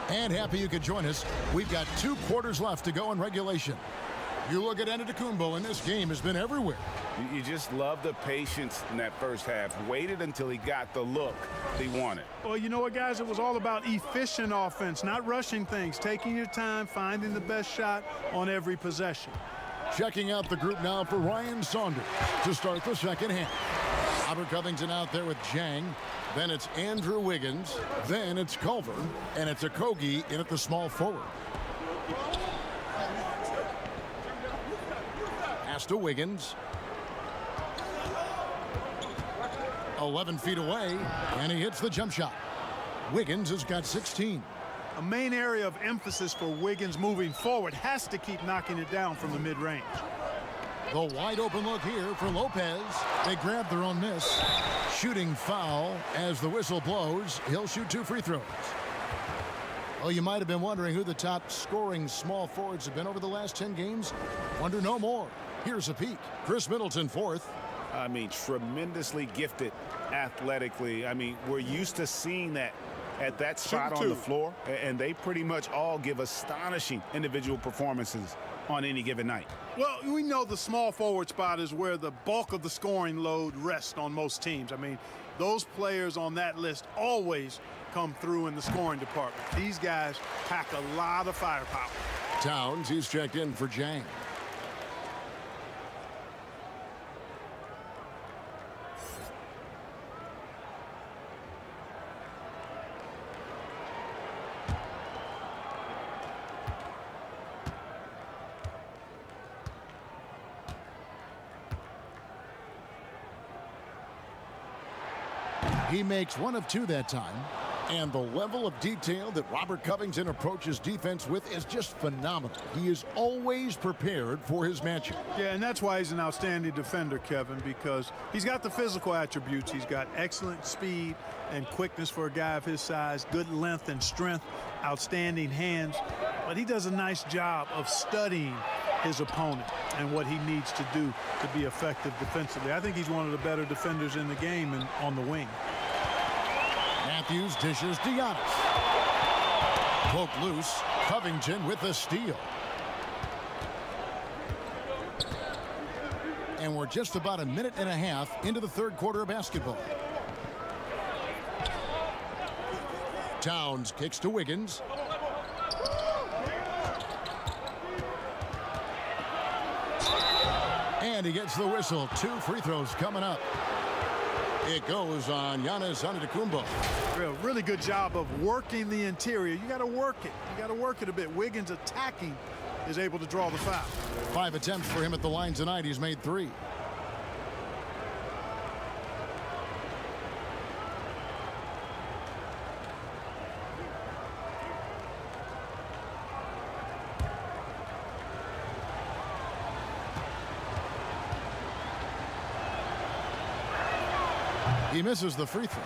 And happy you could join us. We've got 2 quarters left to go in regulation. You look at Antetokounmpo, and this game has been everywhere. You just love the patience in that first half. Waited until he got the look he wanted. Well, you know what, guys? It was all about efficient offense, not rushing things, taking your time, finding the best shot on every possession. Checking out the group now for Ryan Saunders to start the second half. Robert Covington out there with Jang. Then it's Andrew Wiggins. Then it's Culver. And it's Okogie in at the small forward. Pass to Wiggins. 11 feet away, and he hits the jump shot. Wiggins has got 16. A main area of emphasis for Wiggins moving forward has to keep knocking it down from the mid-range. The wide open look here for Lopez. They grab their own miss. Shooting foul as the whistle blows. He'll shoot 2 free throws. Well, you might have been wondering who the top scoring small forwards have been over the last 10 games. Wonder no more. Here's a peek. Chris Middleton, 4th. I mean, tremendously gifted athletically. I mean, we're used to seeing that at that spot on the floor, and they pretty much all give astonishing individual performances on any given night. Well, we know the small forward spot is where the bulk of the scoring load rests on most teams. I mean, those players on that list always come through in the scoring department. These guys pack a lot of firepower. Towns, he's checked in for Jang. He makes 1 of 2 that time. And the level of detail that Robert Covington approaches defense with is just phenomenal. He is always prepared for his matchup. Yeah, and that's why he's an outstanding defender, Kevin, because he's got the physical attributes. He's got excellent speed and quickness for a guy of his size, good length and strength, outstanding hands. But he does a nice job of studying his opponent and what he needs to do to be effective defensively. I think he's one of the better defenders in the game and on the wing. Matthews dishes to Giannis. Poked loose. Covington with the steal. And we're just about a minute and a half into the third quarter of basketball. Towns kicks to Wiggins. And he gets the whistle. 2 free throws coming up. It goes on Giannis Antetokounmpo. Really good job of working the interior. You got to work it. You got to work it a bit. Wiggins attacking is able to draw the foul. 5 attempts for him at the line tonight. He's made 3. He misses the free throw.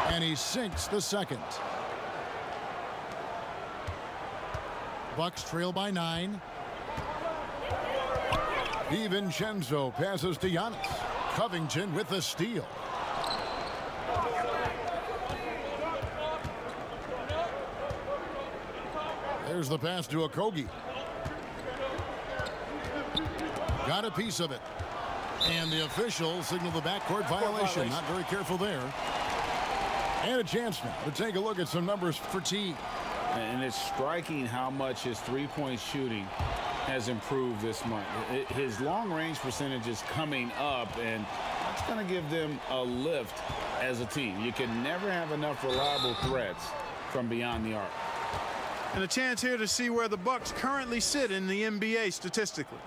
And he sinks the second. Bucks trail by 9. DiVincenzo passes to Giannis. Covington with the steal. There's the pass to Okogie. Got a piece of it. And the officials signal the backcourt violation. Not very careful there. And a chance now to take a look at some numbers for T. And it's striking how much his three-point shooting has improved this month. His long-range percentage is coming up, and it's going to give them a lift as a team. You can never have enough reliable threats from beyond the arc. And a chance here to see where the Bucks currently sit in the NBA statistically.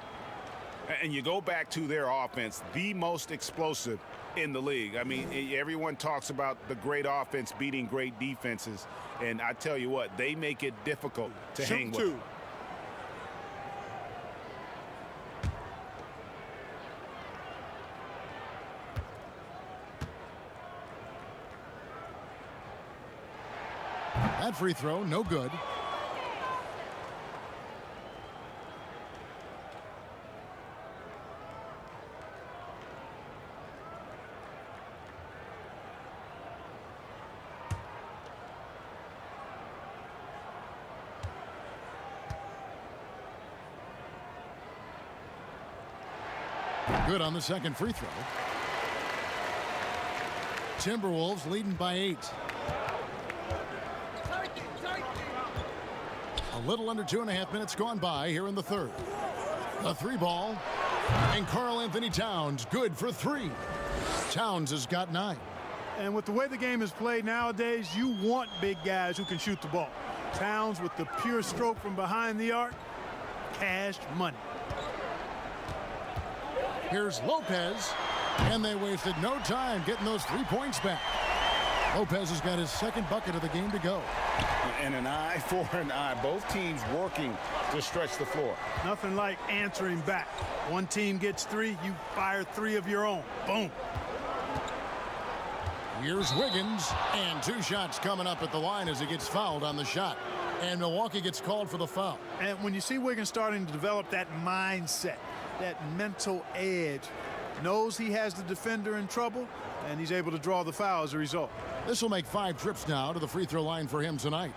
And you go back to their offense, the most explosive in the league. I mean, everyone talks about the great offense beating great defenses, and I tell you what, they make it difficult to hang with. That free throw, no good. Good on the second free throw. Timberwolves leading by 8. A little under 2.5 minutes gone by here in the third. The 3-ball. And Karl-Anthony Towns good for 3. Towns has got 9. And with the way the game is played nowadays, you want big guys who can shoot the ball. Towns with the pure stroke from behind the arc. Cash money. Here's Lopez. And they wasted no time getting those 3 points back. Lopez has got his second bucket of the game to go. And an eye for an eye. Both teams working to stretch the floor. Nothing like answering back. One team gets 3, you fire 3 of your own. Boom. Here's Wiggins. And 2 shots coming up at the line as he gets fouled on the shot. And Milwaukee gets called for the foul. And when you see Wiggins starting to develop that mindset, that mental edge, knows he has the defender in trouble, and he's able to draw the foul as a result. This will make 5 trips now to the free throw line for him tonight.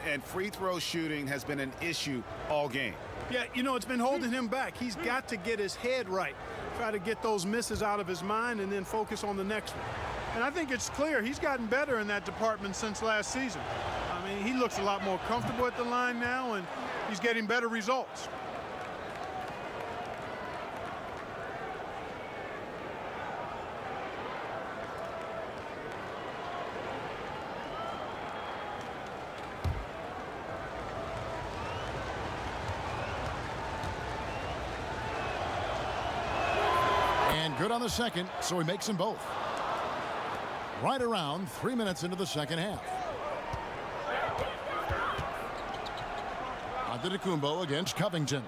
And free throw shooting has been an issue all game. Yeah, you know, it's been holding him back. He's got to get his head right. Try to get those misses out of his mind and then focus on the next one. And I think it's clear he's gotten better in that department since last season. I mean, he looks a lot more comfortable at the line now, and he's getting better results. on the second, so he makes them both. Right around 3 minutes into the second half. Antetokounmpo against Covington.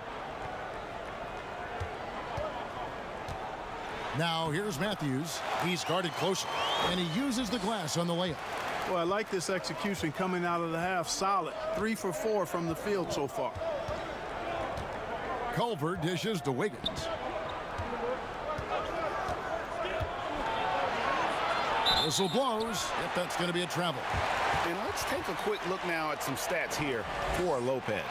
Now here's Matthews. He's guarded closer, and he uses the glass on the layup. Well, I like this execution coming out of the half. Solid. 3 for 4 from the field so far. Culver dishes to Wiggins. Whistle blows. If that's going to be a travel. And let's take a quick look now at some stats here for Lopez.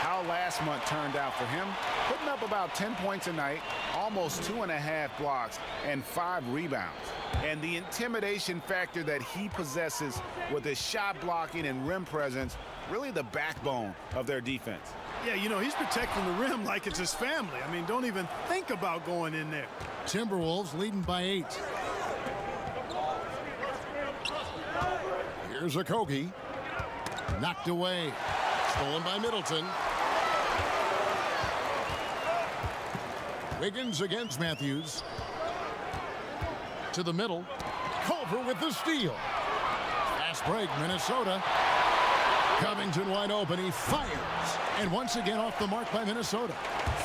How last month turned out for him, putting up about 10 points a night, almost 2.5 blocks, and 5 rebounds. And the intimidation factor that he possesses with his shot blocking and rim presence, really the backbone of their defense. Yeah, you know, he's protecting the rim like it's his family. I mean, don't even think about going in there. Timberwolves leading by 8. Here's Okogie. Knocked away. Stolen by Middleton. Wiggins against Matthews. To the middle. Culver with the steal. Fast break, Minnesota. Covington wide open. He fires. And once again off the mark by Minnesota.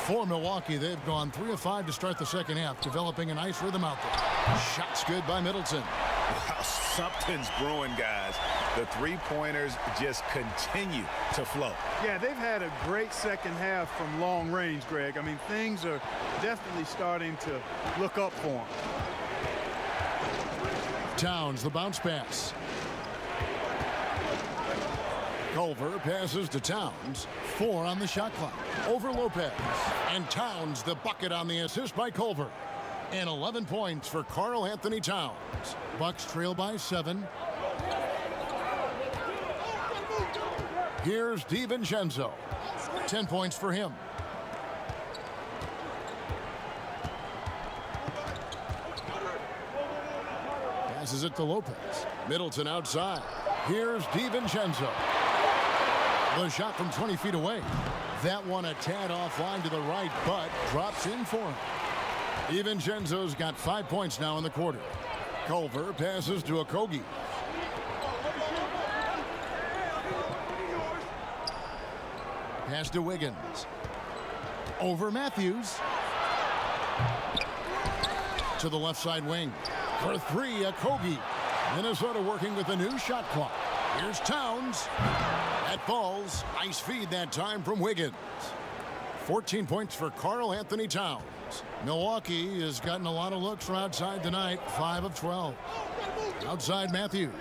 For Milwaukee, they've gone 3 of 5 to start the second half, developing a nice rhythm out there. Shots good by Middleton. Wow, something's brewing, guys. The three-pointers just continue to flow. Yeah, they've had a great second half from long range, Greg. I mean, things are definitely starting to look up for them. Towns, the bounce pass. Culver passes to Towns. 4 on the shot clock. Over Lopez. And Towns, the bucket on the assist by Culver. And 11 points for Karl Anthony Towns. Bucks trail by 7. Here's DiVincenzo. 10 points for him. Passes it to Lopez. Middleton outside. Here's DiVincenzo. The shot from 20 feet away. That one a tad offline to the right, but drops in for him. DiVincenzo's got 5 points now in the quarter. Culver passes to Okogie. Pass to Wiggins. Over Matthews. To the left side wing. For 3, Okogie. Minnesota working with a new shot clock. Here's Towns. That falls. Nice feed that time from Wiggins. 14 points for Karl Anthony Towns. Milwaukee has gotten a lot of looks from outside tonight. 5 of 12. Outside Matthews.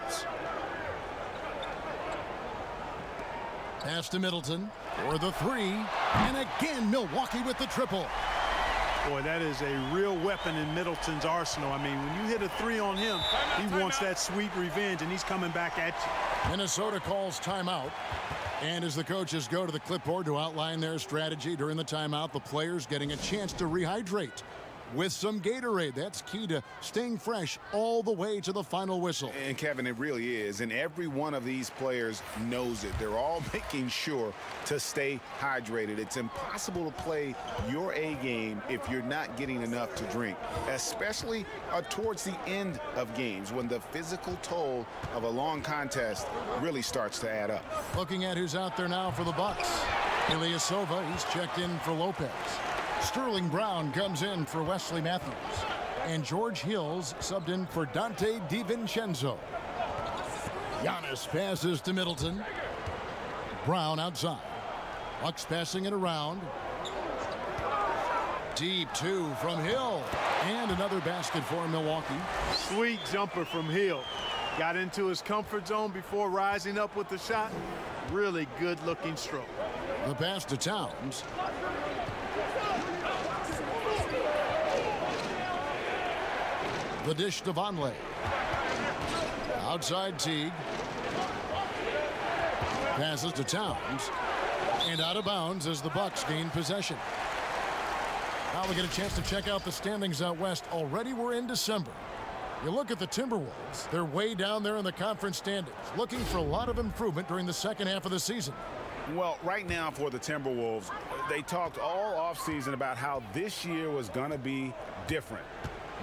Pass to Middleton for the 3. And again, Milwaukee with the triple. Boy, that is a real weapon in Middleton's arsenal. I mean, when you hit a 3 on him, he wants that sweet revenge, and he's coming back at you. Minnesota calls timeout. And as the coaches go to the clipboard to outline their strategy during the timeout, the players getting a chance to rehydrate with some Gatorade. That's key to staying fresh all the way to the final whistle. And Kevin, it really is. And every one of these players knows it. They're all making sure to stay hydrated. It's impossible to play your A game if you're not getting enough to drink, especially towards the end of games when the physical toll of a long contest really starts to add up. Looking at who's out there now for the Bucks. Ilyasova, he's checked in for Lopez. Sterling Brown comes in for Wesley Matthews. And George Hills subbed in for Dante DiVincenzo. Giannis passes to Middleton. Brown outside. Bucks passing it around. Deep 2 from Hill. And another basket for Milwaukee. Sweet jumper from Hill. Got into his comfort zone before rising up with the shot. Really good-looking stroke. The pass to Towns. The dish to Vonleh. Outside Teague. Passes to Towns. And out of bounds as the Bucks gain possession. Now we get a chance to check out the standings out west. Already we're in December. You look at the Timberwolves. They're way down there in the conference standings, looking for a lot of improvement during the second half of the season. Well, right now for the Timberwolves, they talked all offseason about how this year was going to be different.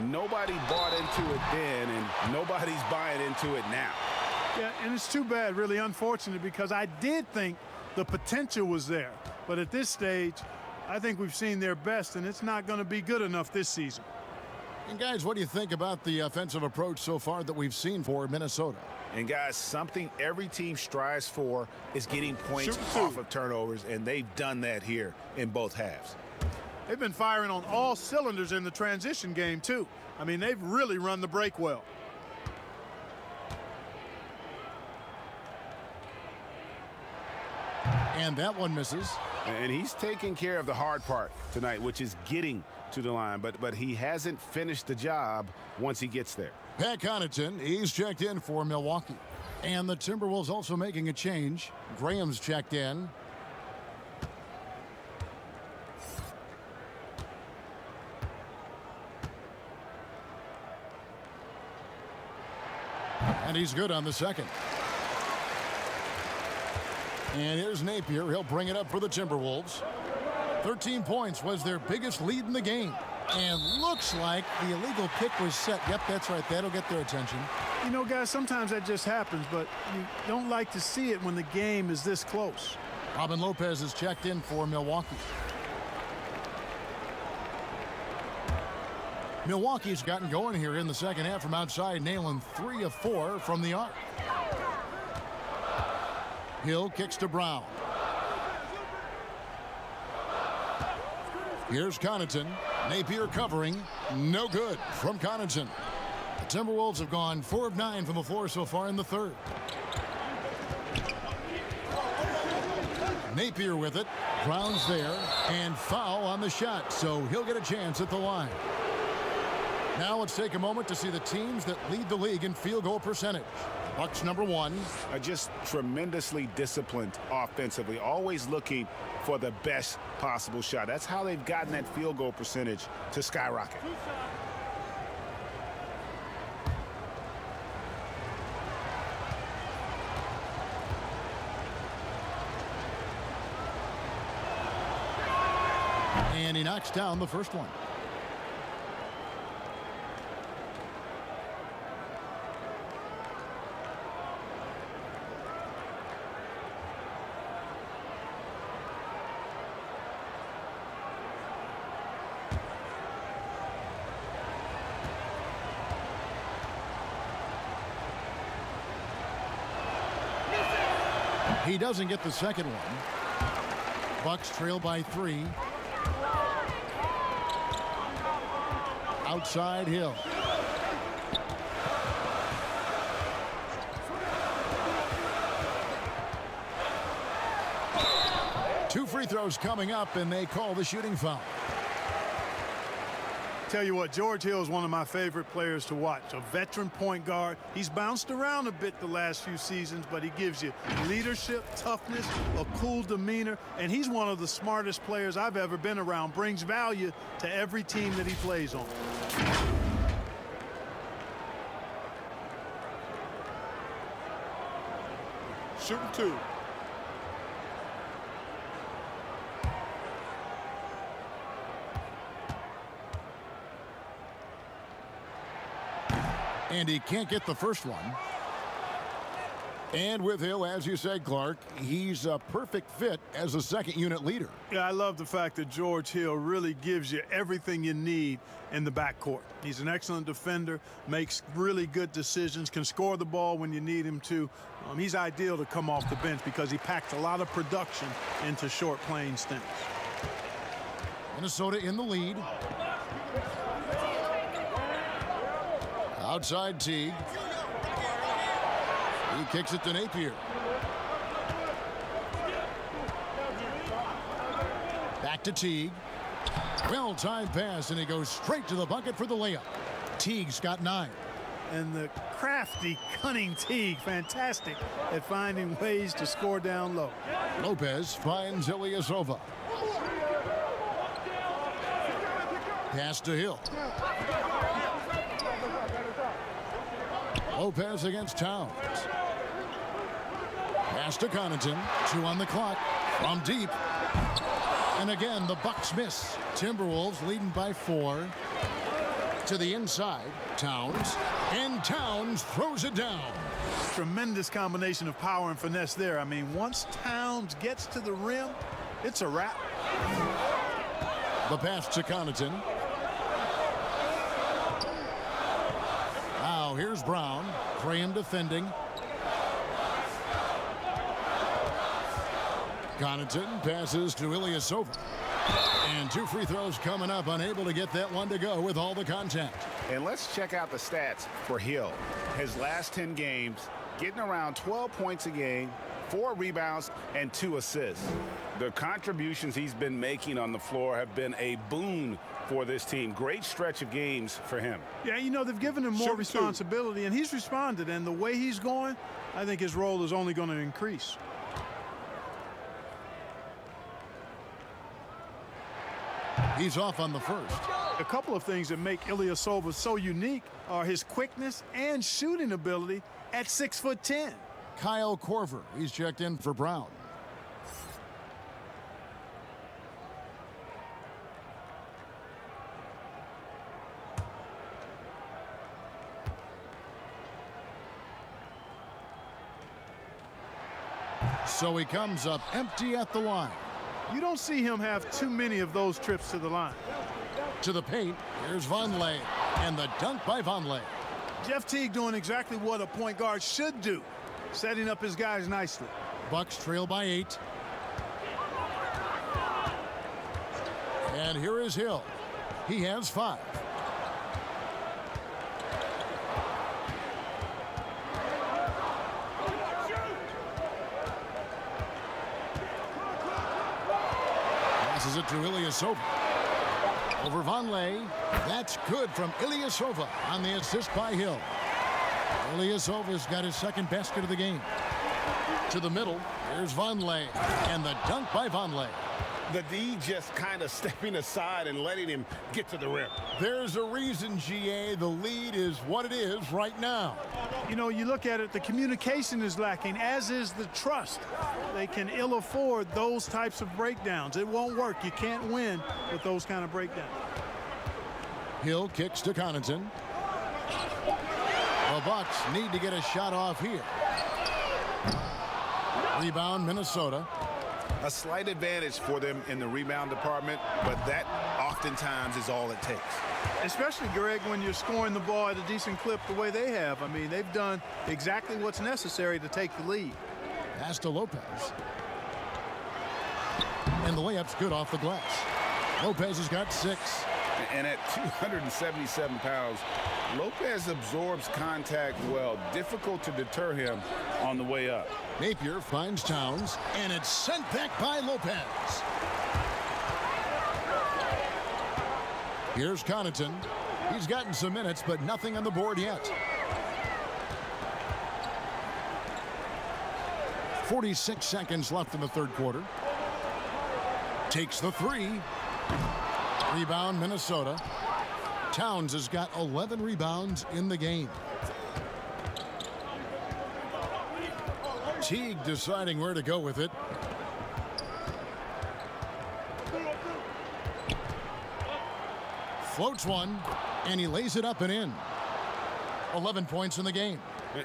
Nobody bought into it then, and nobody's buying into it now. Yeah, and it's too bad, really unfortunate, because I did think the potential was there. But at this stage, I think we've seen their best, and it's not going to be good enough this season. And guys, what do you think about the offensive approach so far that we've seen for Minnesota? And guys, something every team strives for is getting points off of turnovers, and they've done that here in both halves. They've been firing on all cylinders in the transition game, too. I mean, they've really run the break well. And that one misses. And he's taking care of the hard part tonight, which is getting to the line. But he hasn't finished the job once he gets there. Pat Connaughton, he's checked in for Milwaukee. And the Timberwolves also making a change. Graham's checked in. And he's good on the second. And here's Napier. He'll bring it up for the Timberwolves. 13 points was their biggest lead in the game. And looks like the illegal pick was set. Yep, that's right. That'll get their attention. You know, guys, sometimes that just happens, but you don't like to see it when the game is this close. Robin Lopez is checked in for Milwaukee. Milwaukee's gotten going here in the second half from outside, nailing 3 of 4 from the arc. Hill kicks to Brown. Here's Connaughton. Napier covering. No good from Connaughton. The Timberwolves have gone 4 of 9 from the floor so far in the third. Napier with it. Brown's there. And foul on the shot, so he'll get a chance at the line. Now let's take a moment to see the teams that lead the league in field goal percentage. Bucks #1. Are just tremendously disciplined offensively, always looking for the best possible shot. That's how they've gotten that field goal percentage to skyrocket. And he knocks down the first one. He doesn't get the second one. Bucks trail by 3. Outside Hill. Two free throws coming up, and they call the shooting foul. Tell you what, George Hill is one of my favorite players to watch. A veteran point guard. He's bounced around a bit the last few seasons, but he gives you leadership, toughness, a cool demeanor, and he's one of the smartest players I've ever been around. Brings value to every team that he plays on. Shooting 2. And he can't get the first one. And with Hill, as you said, Clark, he's a perfect fit as a second unit leader. Yeah, I love the fact that George Hill really gives you everything you need in the backcourt. He's an excellent defender, makes really good decisions, can score the ball when you need him to. He's ideal to come off the bench because he packs a lot of production into short playing stints. Minnesota in the lead. Outside Teague. He kicks it to Napier. Back to Teague. Well-timed pass, and he goes straight to the bucket for the layup. Teague's got 9. And the crafty, cunning Teague, fantastic at finding ways to score down low. Lopez finds Ilyasova. Pass to Hill. Lopez against Towns. Pass to Connaughton. 2 on the clock. From deep. And again, the Bucks miss. Timberwolves leading by 4. To the inside, Towns, and Towns throws it down. Tremendous combination of power and finesse there. I mean, once Towns gets to the rim, it's a wrap. The pass to Connaughton. Now here's Brown. Graham defending. Connaughton passes to Ilyasova. And 2 free throws coming up, unable to get that one to go with all the contact. And let's check out the stats for Hill. His last 10 games, getting around 12 points a game, 4 rebounds, and 2 assists. The contributions he's been making on the floor have been a boon for this team. Great stretch of games for him. Yeah, you know, they've given him more responsibility, and he's responded. And the way he's going, I think his role is only going to increase. He's off on the first. A couple of things that make Ilyasova so unique are his quickness and shooting ability at 6'10". Kyle Korver, he's checked in for Brown. So he comes up empty at the line. You don't see him have too many of those trips to the line. To the paint, here's Vonleh, and the dunk by Vonleh. Jeff Teague doing exactly what a point guard should do, setting up his guys nicely. Bucks trail by 8. And here is Hill. He has 5. Passes it to Ilyasova. Over Vonleh. That's good from Ilyasova on the assist by Hill. Ilyasova's got his second basket of the game. To the middle. Here's Vonleh. And the dunk by Vonleh. The D just kind of stepping aside and letting him get to the rim. There's a reason, GA, the lead is what it is right now. You know, you look at it, the communication is lacking, as is the trust. They can ill afford those types of breakdowns. It won't work. You can't win with those kind of breakdowns. Hill kicks to Connaughton. The Bucks need to get a shot off here. Rebound, Minnesota. A slight advantage for them in the rebound department, but that oftentimes is all it takes. Especially, Greg, when you're scoring the ball at a decent clip the way they have. I mean, they've done exactly what's necessary to take the lead. Pass to Lopez. And the layup's good off the glass. Lopez has got 6. And at 277 pounds, Lopez absorbs contact well. Difficult to deter him on the way up. Napier finds Towns, and it's sent back by Lopez. Here's Connaughton. He's gotten some minutes, but nothing on the board yet. 46 seconds left in the third quarter. Takes the 3. Rebound, Minnesota. Towns has got 11 rebounds in the game. Teague deciding where to go with it. Floats one, and he lays it up and in. 11 points in the game.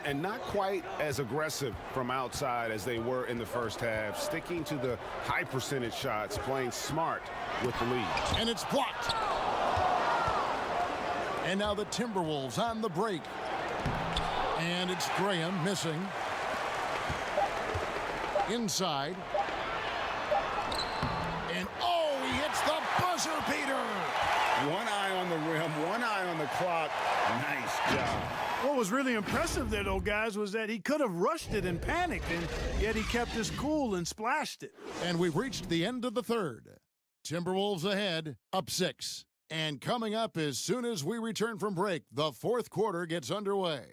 And not quite as aggressive from outside as they were in the first half. Sticking to the high percentage shots, playing smart with the lead. And it's blocked. And now the Timberwolves on the break. And it's Graham missing. Inside. And oh, he hits the buzzer beater. One eye on the rim, one eye on the clock. Nice job. What was really impressive there, though, guys, was that he could have rushed it and panicked, and yet he kept his cool and splashed it. And we've reached the end of the third. Timberwolves ahead, up 6. And coming up as soon as we return from break, the fourth quarter gets underway.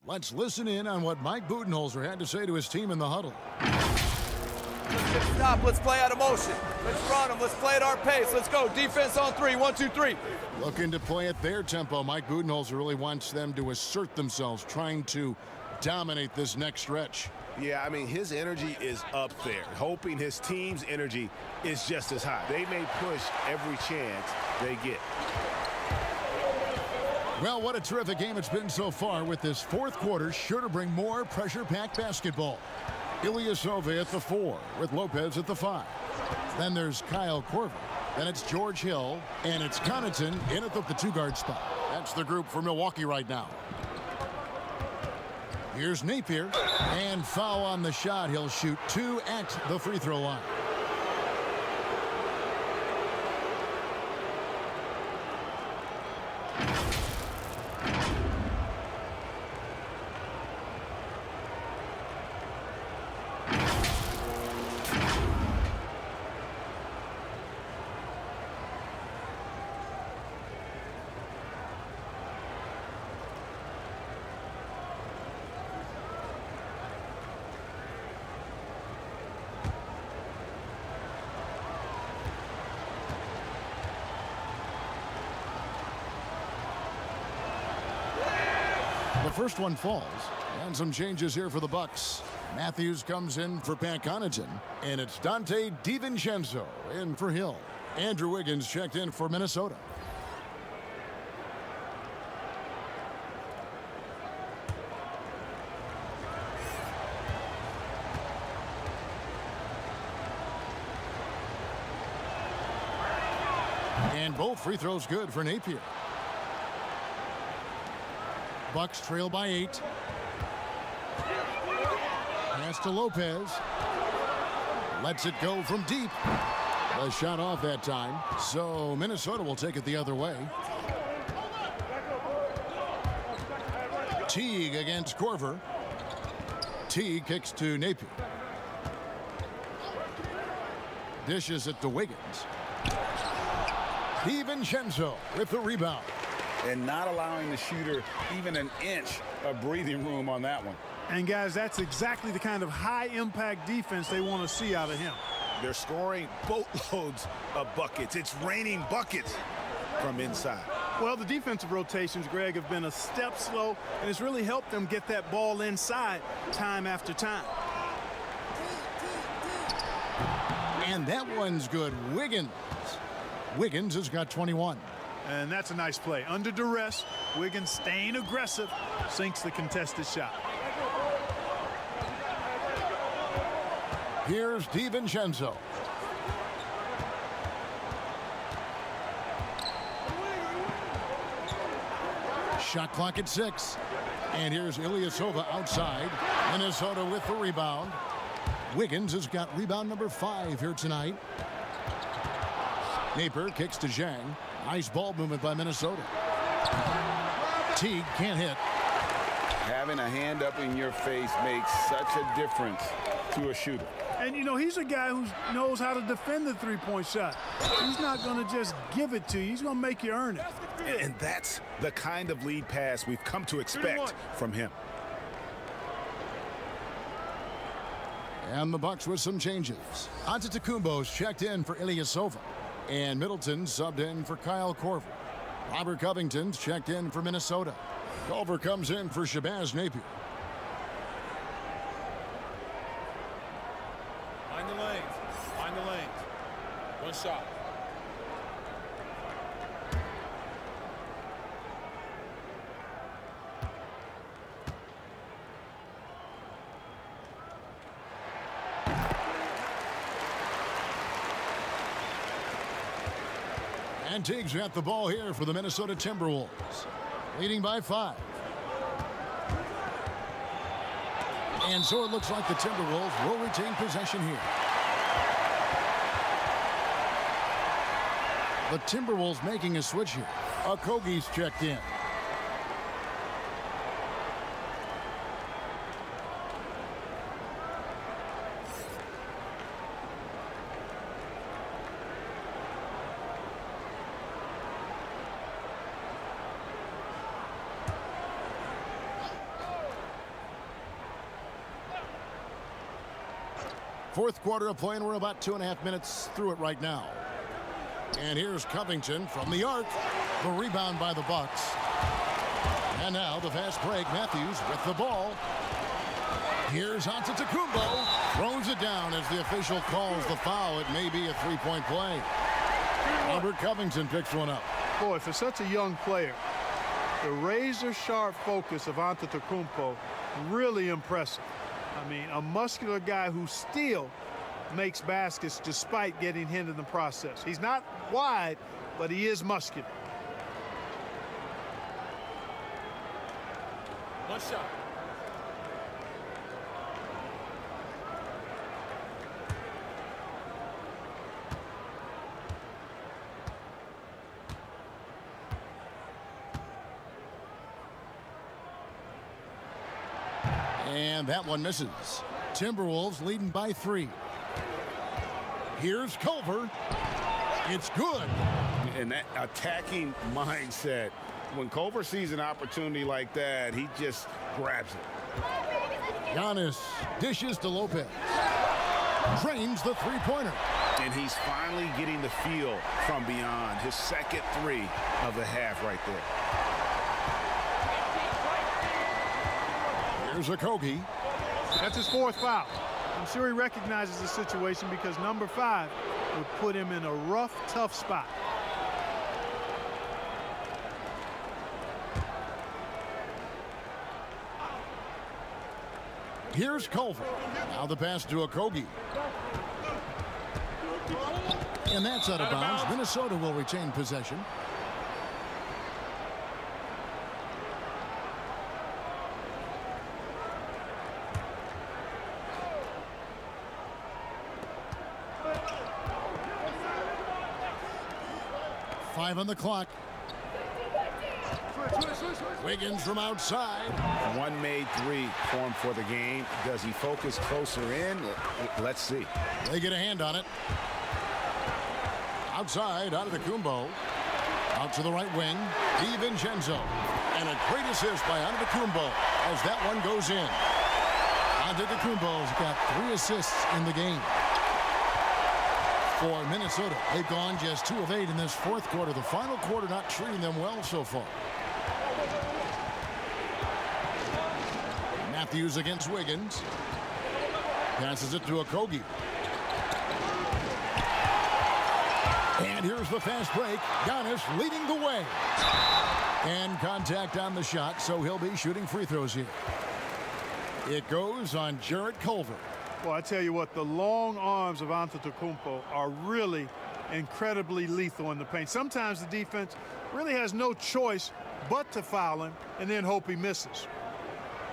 Let's listen in on what Mike Budenholzer had to say to his team in the huddle. Let's stop. Let's play out of motion. Let's run them. Let's play at our pace. Let's go. Defense on 3. 1, 2, 3. Looking to play at their tempo. Mike Budenholzer really wants them to assert themselves, trying to dominate this next stretch. Yeah, I mean, his energy is up there, hoping his team's energy is just as high. They may push every chance they get. Well, what a terrific game it's been so far, with this fourth quarter sure to bring more pressure-packed basketball. Ilyasova at the 4 with Lopez at the 5. Then there's Kyle Korver. Then it's George Hill, and it's Connaughton in at the 2-guard spot. That's the group for Milwaukee right now. Here's Napier, and foul on the shot. He'll shoot 2 at the free throw line. The first one falls, and some changes here for the Bucks. Matthews comes in for Pat Connaughton, and it's Dante DiVincenzo in for Hill. Andrew Wiggins checked in for Minnesota. And both free throws good for Napier. Bucks trail by 8. Pass to Lopez. Lets it go from deep. The shot off that time, so Minnesota will take it the other way. Teague against Korver. Teague kicks to Napier. Dishes it to Wiggins. DiVincenzo with the rebound. And not allowing the shooter even an inch of breathing room on that one. And guys, that's exactly the kind of high-impact defense they want to see out of him. They're scoring boatloads of buckets. It's raining buckets from inside. Well, the defensive rotations, Greg, have been a step slow, and it's really helped them get that ball inside time after time. And that one's good. Wiggins has got 21. And that's a nice play. Under duress, Wiggins staying aggressive, sinks the contested shot. Here's DiVincenzo. Shot clock at 6. And here's Ilyasova outside. Minnesota with the rebound. Wiggins has got rebound number 5 here tonight. Napier kicks to Zhang. Nice ball movement by Minnesota. Teague can't hit. Having a hand up in your face makes such a difference to a shooter. And, you know, he's a guy who knows how to defend the three-point shot. He's not going to just give it to you. He's going to make you earn it. And that's the kind of lead pass we've come to expect from him. And the Bucks with some changes. Antetokounmpo's checked in for Ilyasova. And Middleton subbed in for Kyle Korver. Robert Covington's checked in for Minnesota. Culver comes in for Shabazz Napier. Find the lanes. Find the lanes. One shot. And Teague's got the ball here for the Minnesota Timberwolves. Leading by 5. And so it looks like the Timberwolves will retain possession here. The Timberwolves making a switch here. Okogie's checked in. Fourth quarter of play, and we're about 2.5 minutes through it right now. And here's Covington from the arc. The rebound by the Bucks. And now the fast break. Matthews with the ball. Here's Antetokounmpo. Throws it down as the official calls the foul. It may be a three-point play. Robert Covington picks one up. Boy, for such a young player, the razor-sharp focus of Antetokounmpo, really impressive. I mean, a muscular guy who still makes baskets despite getting hit in the process. He's not wide, but he is muscular. One shot. And that one misses. Timberwolves leading by 3. Here's Culver. It's good. And that attacking mindset, when Culver sees an opportunity like that, he just grabs it. Giannis dishes to Lopez. Drains the three-pointer. And he's finally getting the feel from beyond. His second 3 of the half right there. Here's Okogie. That's his 4th foul. I'm sure he recognizes the situation because number 5 would put him in a rough, tough spot. Here's Culver. Now the pass to Okogie. And that's out of bounds. Minnesota will retain possession. Five on the clock. Wiggins from outside. One made 3 for him for the game. Does he focus closer in? Let's see. They get a hand on it. Outside, Antetokounmpo. Out to the right wing. DiVincenzo. And a great assist by Antetokounmpo as that one goes in. Antetokounmpo's got 3 assists in the game. For Minnesota, they've gone just 2 of 8 in this 4th quarter. The final quarter not treating them well so far. Matthews against Wiggins. Passes it to Okogie. And here's the fast break. Giannis leading the way. And contact on the shot, so he'll be shooting free throws here. It goes on Jarrett Culver. Well, I tell you what, the long arms of Antetokounmpo are really incredibly lethal in the paint. Sometimes the defense really has no choice but to foul him and then hope he misses.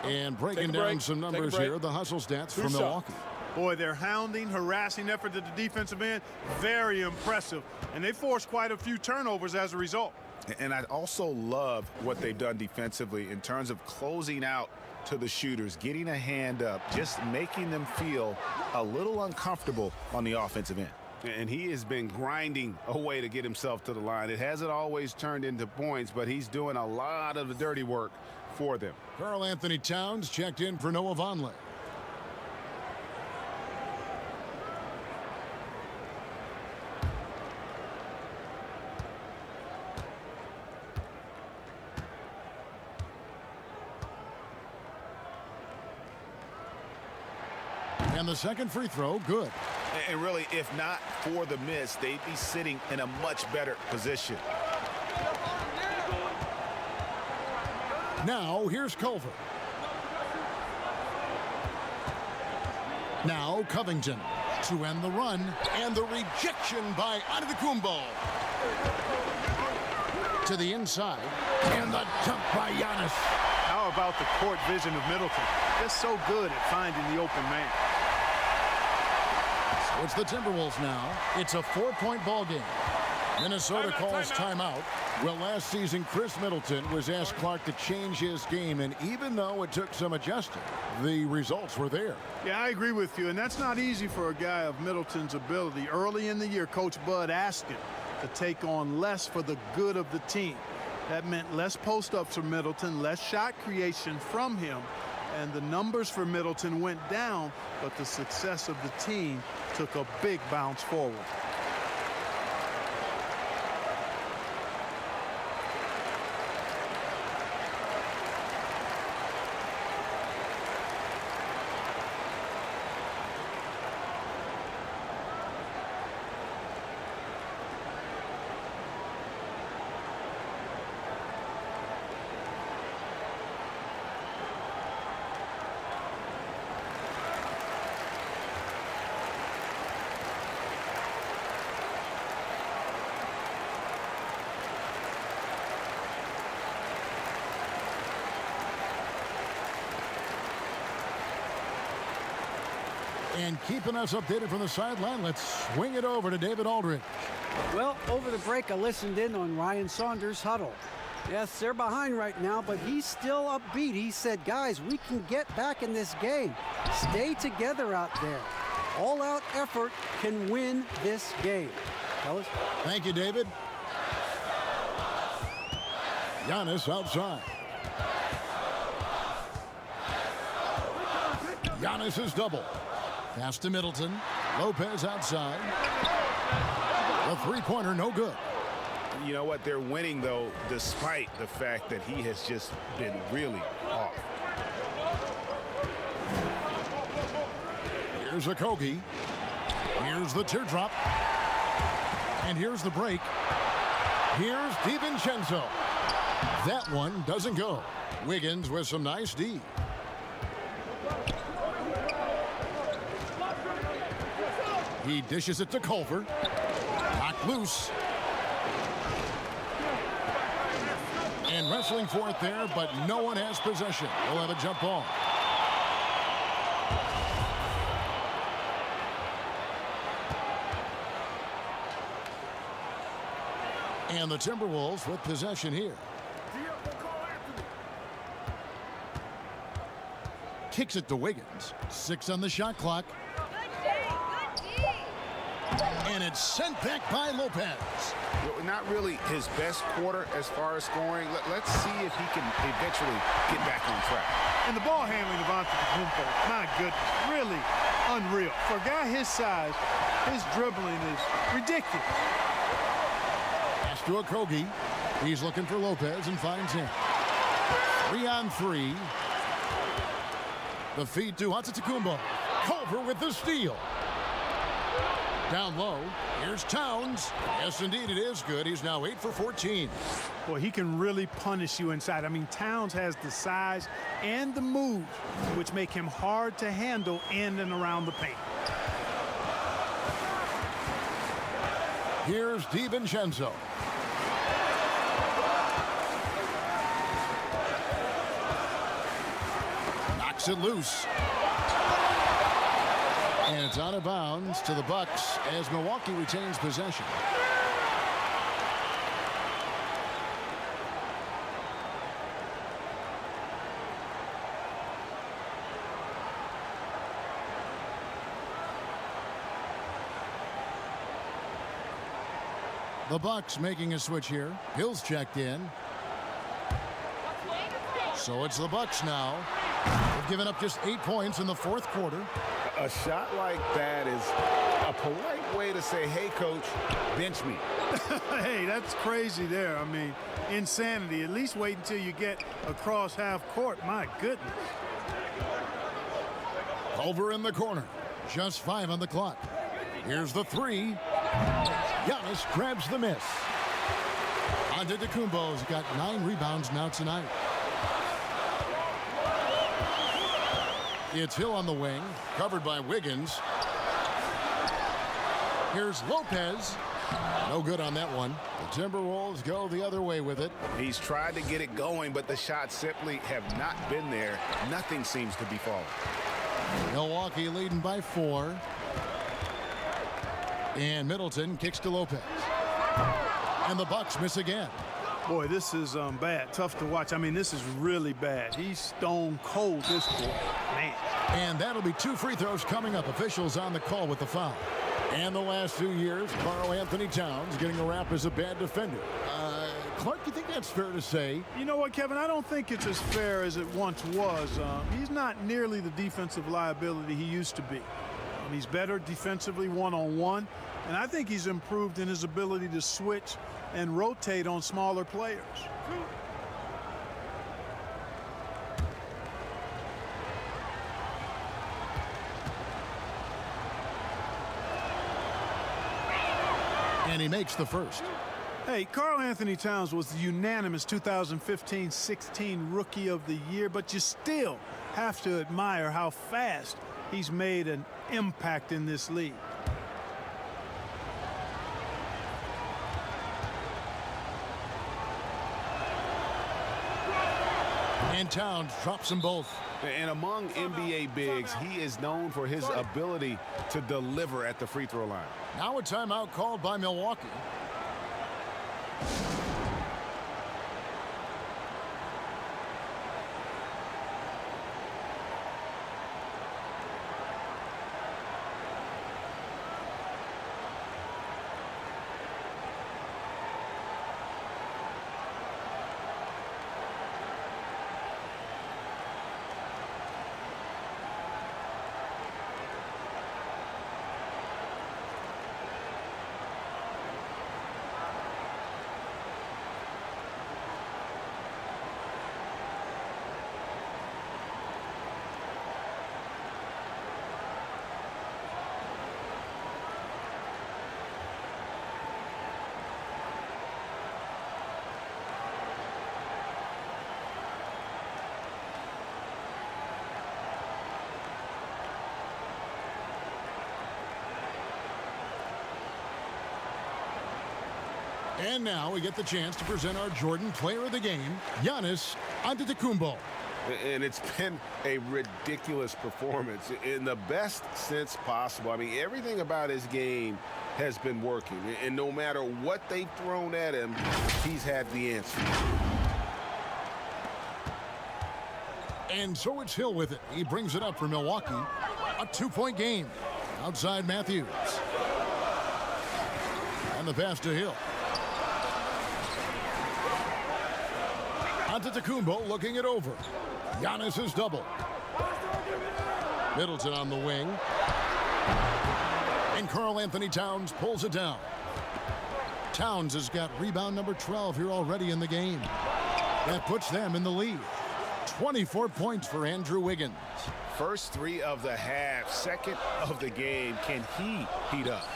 And breaking down some numbers here, the hustle stats from Milwaukee. Boy, their hounding, harassing effort at the defensive end, very impressive. And they forced quite a few turnovers as a result. And I also love what they've done defensively in terms of closing out to the shooters, getting a hand up, just making them feel a little uncomfortable on the offensive end. And he has been grinding away to get himself to the line. It hasn't always turned into points, but he's doing a lot of the dirty work for them. Karl Anthony Towns checked in for Noah Vonleh. And the second free throw, good. And really, if not for the miss, they'd be sitting in a much better position. Now, here's Culver. Now, Covington to end the run, and the rejection by Antetokounmpo. To the inside, and the jump by Giannis. How about the court vision of Middleton? Just so good at finding the open man. So it's the Timberwolves now. It's a 4-point ball game. Minnesota calls timeout. Well, last season, Chris Middleton was asked Clark to change his game, and even though it took some adjusting, the results were there. Yeah, I agree with you, and that's not easy for a guy of Middleton's ability. Early in the year, Coach Bud asked him to take on less for the good of the team. That meant less post-ups for Middleton, less shot creation from him, and the numbers for Middleton went down, but the success of the team took a big bounce forward. And keeping us updated from the sideline, let's swing it over to David Aldridge. Well, over the break, I listened in on Ryan Saunders' huddle. Yes, they're behind right now, but he's still upbeat. He said, guys, we can get back in this game. Stay together out there. All-out effort can win this game. Fellas? Thank you, David. Giannis outside. Giannis is double. Pass to Middleton. Lopez outside. The three-pointer, no good. You know what? They're winning, though, despite the fact that he has just been really off. Here's a Kogi. Here's the teardrop. And here's the break. Here's DiVincenzo. That one doesn't go. Wiggins with some nice D. He dishes it to Culver. Knocked loose. And wrestling for it there, but no one has possession. We'll have a jump ball. And the Timberwolves with possession here. Kicks it to Wiggins. 6 on the shot clock. And it's sent back by Lopez. Not really his best quarter as far as scoring. Let's see if he can eventually get back on track. And the ball handling of Antetokounmpo, my goodness, really unreal. For a guy his size, his dribbling is ridiculous. Pass to Okogie. He's looking for Lopez and finds him. 3-on-3. The feed to Antetokounmpo. Culver with the steal. Down low, here's Towns. Yes, indeed, it is good. He's now 8 for 14. Boy, he can really punish you inside. I mean, Towns has the size and the moves, which make him hard to handle in and around the paint. Here's DiVincenzo. Knocks it loose. And it's out of bounds to the Bucks as Milwaukee retains possession. The Bucks making a switch here. Hill's checked in. So it's the Bucks now. They've given up just 8 points in the fourth quarter. A shot like that is a polite way to say, hey, coach, bench me. Hey, that's crazy there. I mean, insanity. At least wait until you get across half court. My goodness. Over in the corner. Just 5 on the clock. Here's the three. Giannis grabs the miss. Antetokounmpo's got 9 rebounds now tonight. It's Hill on the wing, covered by Wiggins. Here's Lopez. No good on that one. The Timberwolves go the other way with it. He's tried to get it going, but the shots simply have not been there. Nothing seems to be falling. Milwaukee leading by 4. And Middleton kicks to Lopez. And the Bucks miss again. Boy, this is bad. Tough to watch. I mean, this is really bad. He's stone cold this quarter. Man. And that'll be 2 free throws coming up. Officials on the call with the foul. And the last 2 years, Karl Anthony Towns getting a rap as a bad defender. Clark, you think that's fair to say? You know what, Kevin? I don't think it's as fair as it once was. He's not nearly the defensive liability he used to be. He's better defensively one-on-one, and I think he's improved in his ability to switch and rotate on smaller players. And he makes the first. Hey, Karl Anthony Towns was the unanimous 2015-16 Rookie of the Year, but you still have to admire how fast he's made an impact in this league. And Towns drops them both. And among NBA bigs, he is known for his ability to deliver at the free throw line. Now a timeout called by Milwaukee. And now we get the chance to present our Jordan Player of the Game, Giannis Antetokounmpo. And it's been a ridiculous performance in the best sense possible. I mean, everything about his game has been working. And no matter what they've thrown at him, he's had the answer. And so it's Hill with it. He brings it up for Milwaukee. A 2-point game. Outside Matthews. And the pass to Hill. Antetokounmpo looking it over. Giannis is double. Middleton on the wing. And Karl-Anthony Towns pulls it down. Towns has got rebound number 12 here already in the game. That puts them in the lead. 24 points for Andrew Wiggins. First 3 of the half, second of the game. Can he heat up?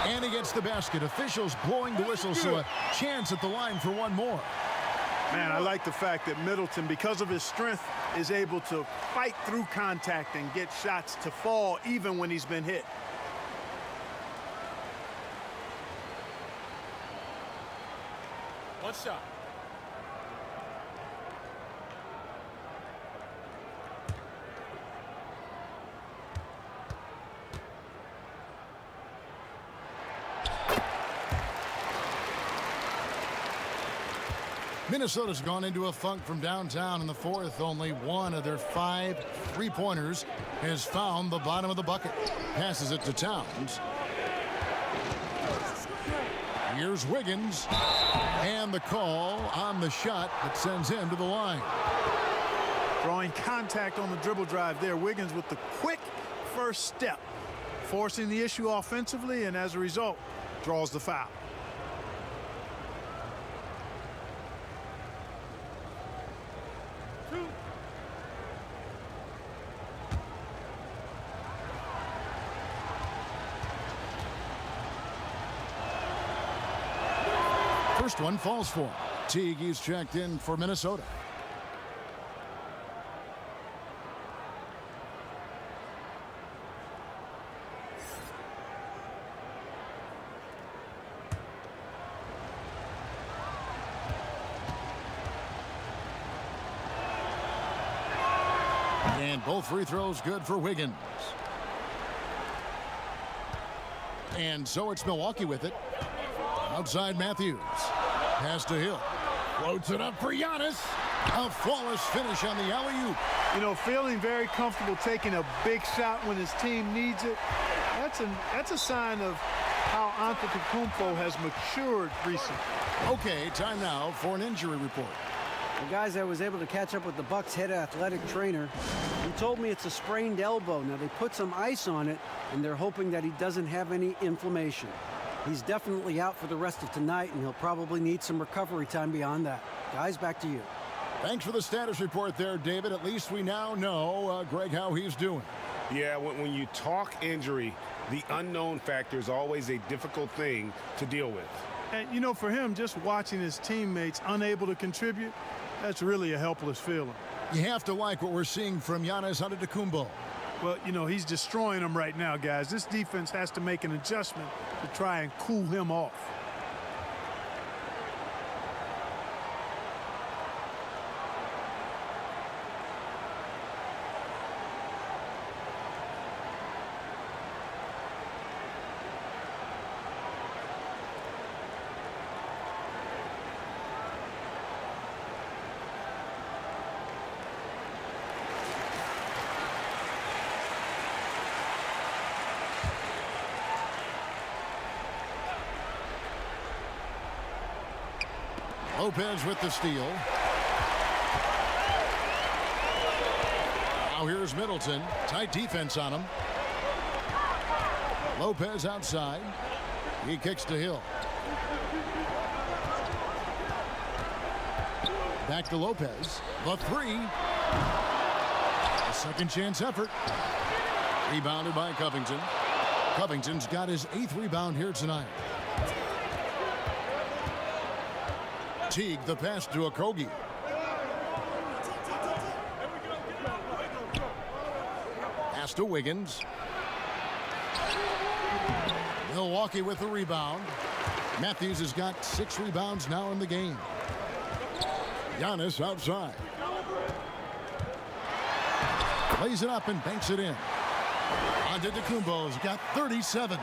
And he gets the basket. Officials blowing the whistle, so a chance at the line for one more. Man, I like the fact that Middleton, because of his strength, is able to fight through contact and get shots to fall even when he's been hit. One shot. Minnesota's gone into a funk from downtown in the fourth. Only one of their 5 3-pointers has found the bottom of the bucket. Passes it to Towns. Here's Wiggins. And the call on the shot that sends him to the line. Drawing contact on the dribble drive there. Wiggins with the quick first step, forcing the issue offensively, and as a result, draws the foul. First one falls for him. Teague, he's checked in for Minnesota. And both free throws good for Wiggins. And so it's Milwaukee with it. Outside Matthews. Pass to Hill. Floats it up for Giannis. A flawless finish on the alley-oop. You know, feeling very comfortable taking a big shot when his team needs it. That's a sign of how Antetokounmpo has matured recently. Okay, time now for an injury report. Well, guys, I was able to catch up with the Bucks' head athletic trainer. He told me it's a sprained elbow. Now, they put some ice on it, and they're hoping that he doesn't have any inflammation. He's definitely out for the rest of tonight, and he'll probably need some recovery time beyond that. Guys, back to you. Thanks for the status report there, David. At least we now know, Greg, how he's doing. Yeah, when you talk injury, the unknown factor is always a difficult thing to deal with. And, you know, for him, just watching his teammates unable to contribute, that's really a helpless feeling. You have to like what we're seeing from Giannis Antetokounmpo. Well, you know, he's destroying them right now, guys. This defense has to make an adjustment to try and cool him off. Lopez with the steal. Now here's Middleton. Tight defense on him. Lopez outside. He kicks to Hill. Back to Lopez. The three. A second chance effort. Rebounded by Covington. Covington's got his 8th rebound here tonight. Teague the pass to Okogie. Pass to Wiggins. Milwaukee with the rebound. Matthews has got 6 rebounds now in the game. Giannis outside. Plays it up and banks it in. Antetokounmpo's got 37.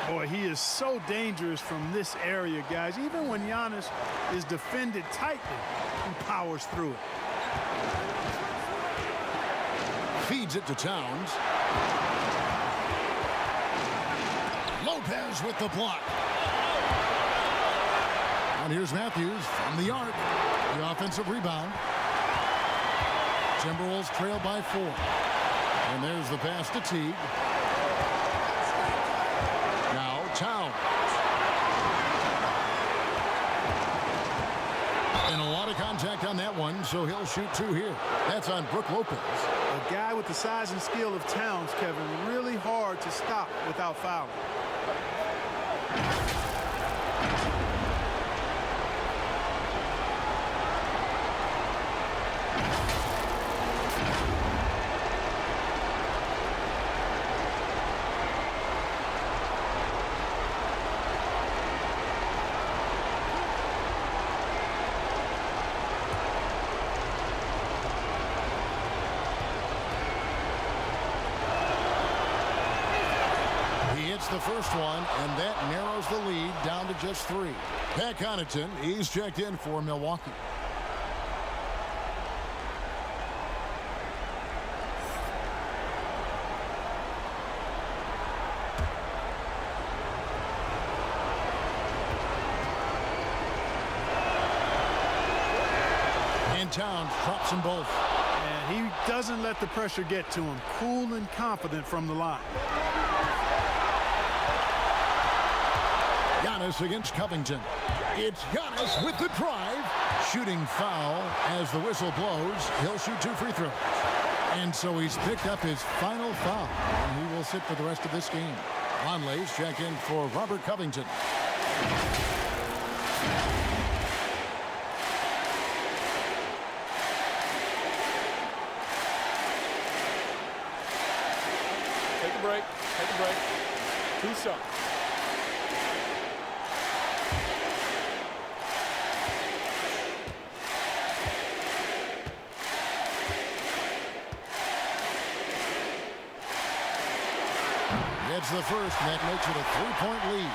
Boy, he is so dangerous from this area, guys. Even when Giannis is defended tightly, he powers through it. Feeds it to Towns. Lopez with the block. And here's Matthews from the arc. The offensive rebound. Timberwolves trail by 4. And there's the pass to Teague. Now Towns. And a lot of contact on that one, so he'll shoot 2 here. That's on Brook Lopez. A guy with the size and skill of Towns, Kevin, really hard to stop without fouling. The first one, and that narrows the lead down to just 3. Pat Connaughton, he's checked in for Milwaukee. And Towns drops them both. And he doesn't let the pressure get to him. Cool and confident from the line. Giannis against Covington. It's Giannis with the drive. Shooting foul as the whistle blows. He'll shoot 2 free throws. And so he's picked up his final foul. And he will sit for the rest of this game. Conley's check in for Robert Covington. Take a break. Take a break. 2 shots. Gets the first, and that makes it a 3-point lead.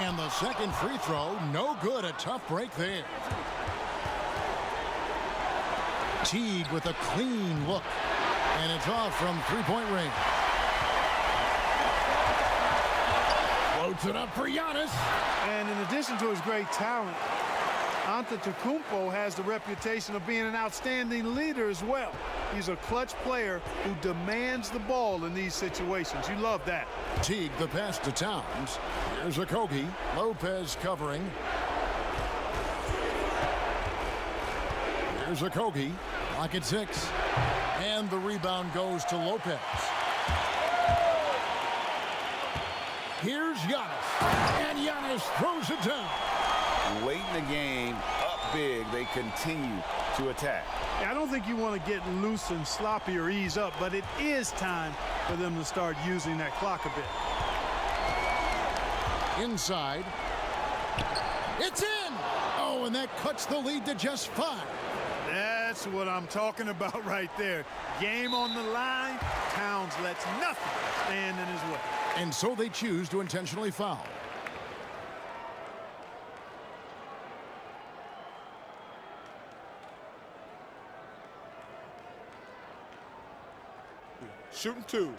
And the second free throw, no good. A tough break there. Teague with a clean look, and it's off from 3-point range. Floats it up for Giannis. And in addition to his great talent, Antetokounmpo has the reputation of being an outstanding leader as well. He's a clutch player who demands the ball in these situations. You love that. Teague the pass to Towns. Here's Okogie. Lopez covering. Here's Okogie. Clock at 6. And the rebound goes to Lopez. Here's Giannis. And Giannis throws it down. Late in the game, up big, they continue to attack. I don't think you want to get loose and sloppy or ease up, but it is time for them to start using that clock a bit. Inside. It's in! Oh, and that cuts the lead to just 5. That's what I'm talking about right there. Game on the line. Towns lets nothing stand in his way. And so they choose to intentionally foul. Shooting 2.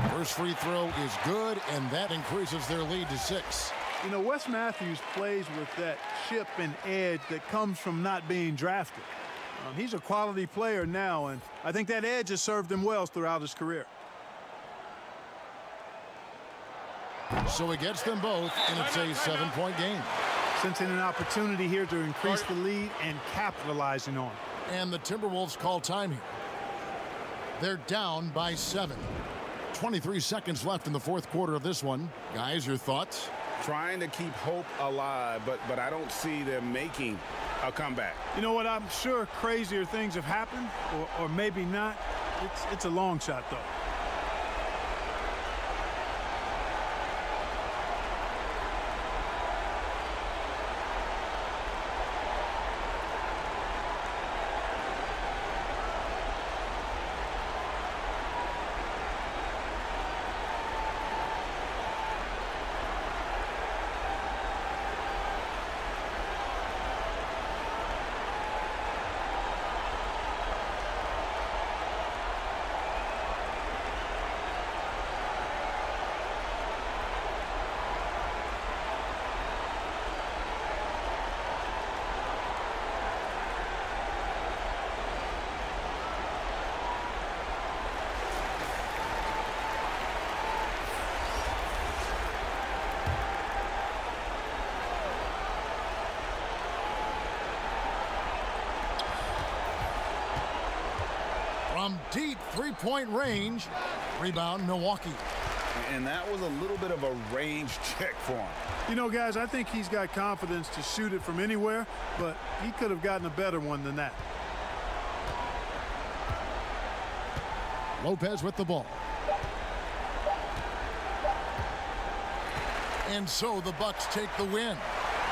First free throw is good, and that increases their lead to 6. You know, Wes Matthews plays with that chip and edge that comes from not being drafted. He's a quality player now, and I think that edge has served him well throughout his career. So he gets them both, and it's a 7-point game. Sensing an opportunity here to increase the lead and capitalizing on it. And the Timberwolves call time here. They're down by 7. 23 seconds left in the fourth quarter of this one. Guys, your thoughts? Trying to keep hope alive, but I don't see them making a comeback. You know what? I'm sure crazier things have happened, or maybe not. It's a long shot, though. From deep three-point range, rebound Milwaukee. And that was a little bit of a range check for him. You know, guys, I think he's got confidence to shoot it from anywhere, but he could have gotten a better one than that. Lopez with the ball. And so the Bucks take the win.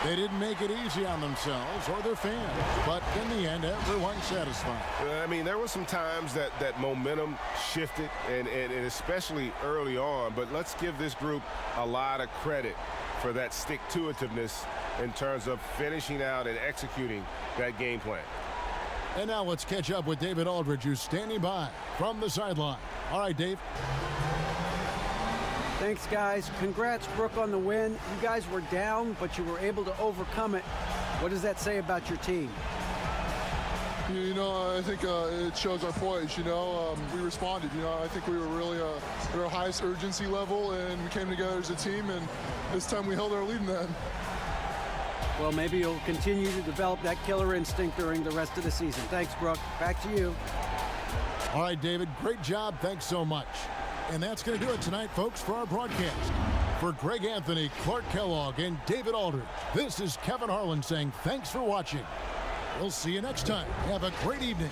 They didn't make it easy on themselves or their fans, but in the end, everyone's satisfied. I mean, there were some times that momentum shifted, and especially early on, but let's give this group a lot of credit for that stick-to-itiveness in terms of finishing out and executing that game plan. And now let's catch up with David Aldridge, who's standing by from the sideline. All right, Dave. Thanks, guys. Congrats, Brooke, on the win. You guys were down, but you were able to overcome it. What does that say about your team? You know, I think it shows our poise. You know, we responded. You know, I think we were really at our highest urgency level, and we came together as a team, and this time we held our lead in that. Well, maybe you'll continue to develop that killer instinct during the rest of the season. Thanks, Brooke. Back to you. All right, David, great job. Thanks so much. And that's going to do it tonight, folks, for our broadcast. For Greg Anthony, Clark Kellogg, and David Aldridge, this is Kevin Harlan saying thanks for watching. We'll see you next time. Have a great evening.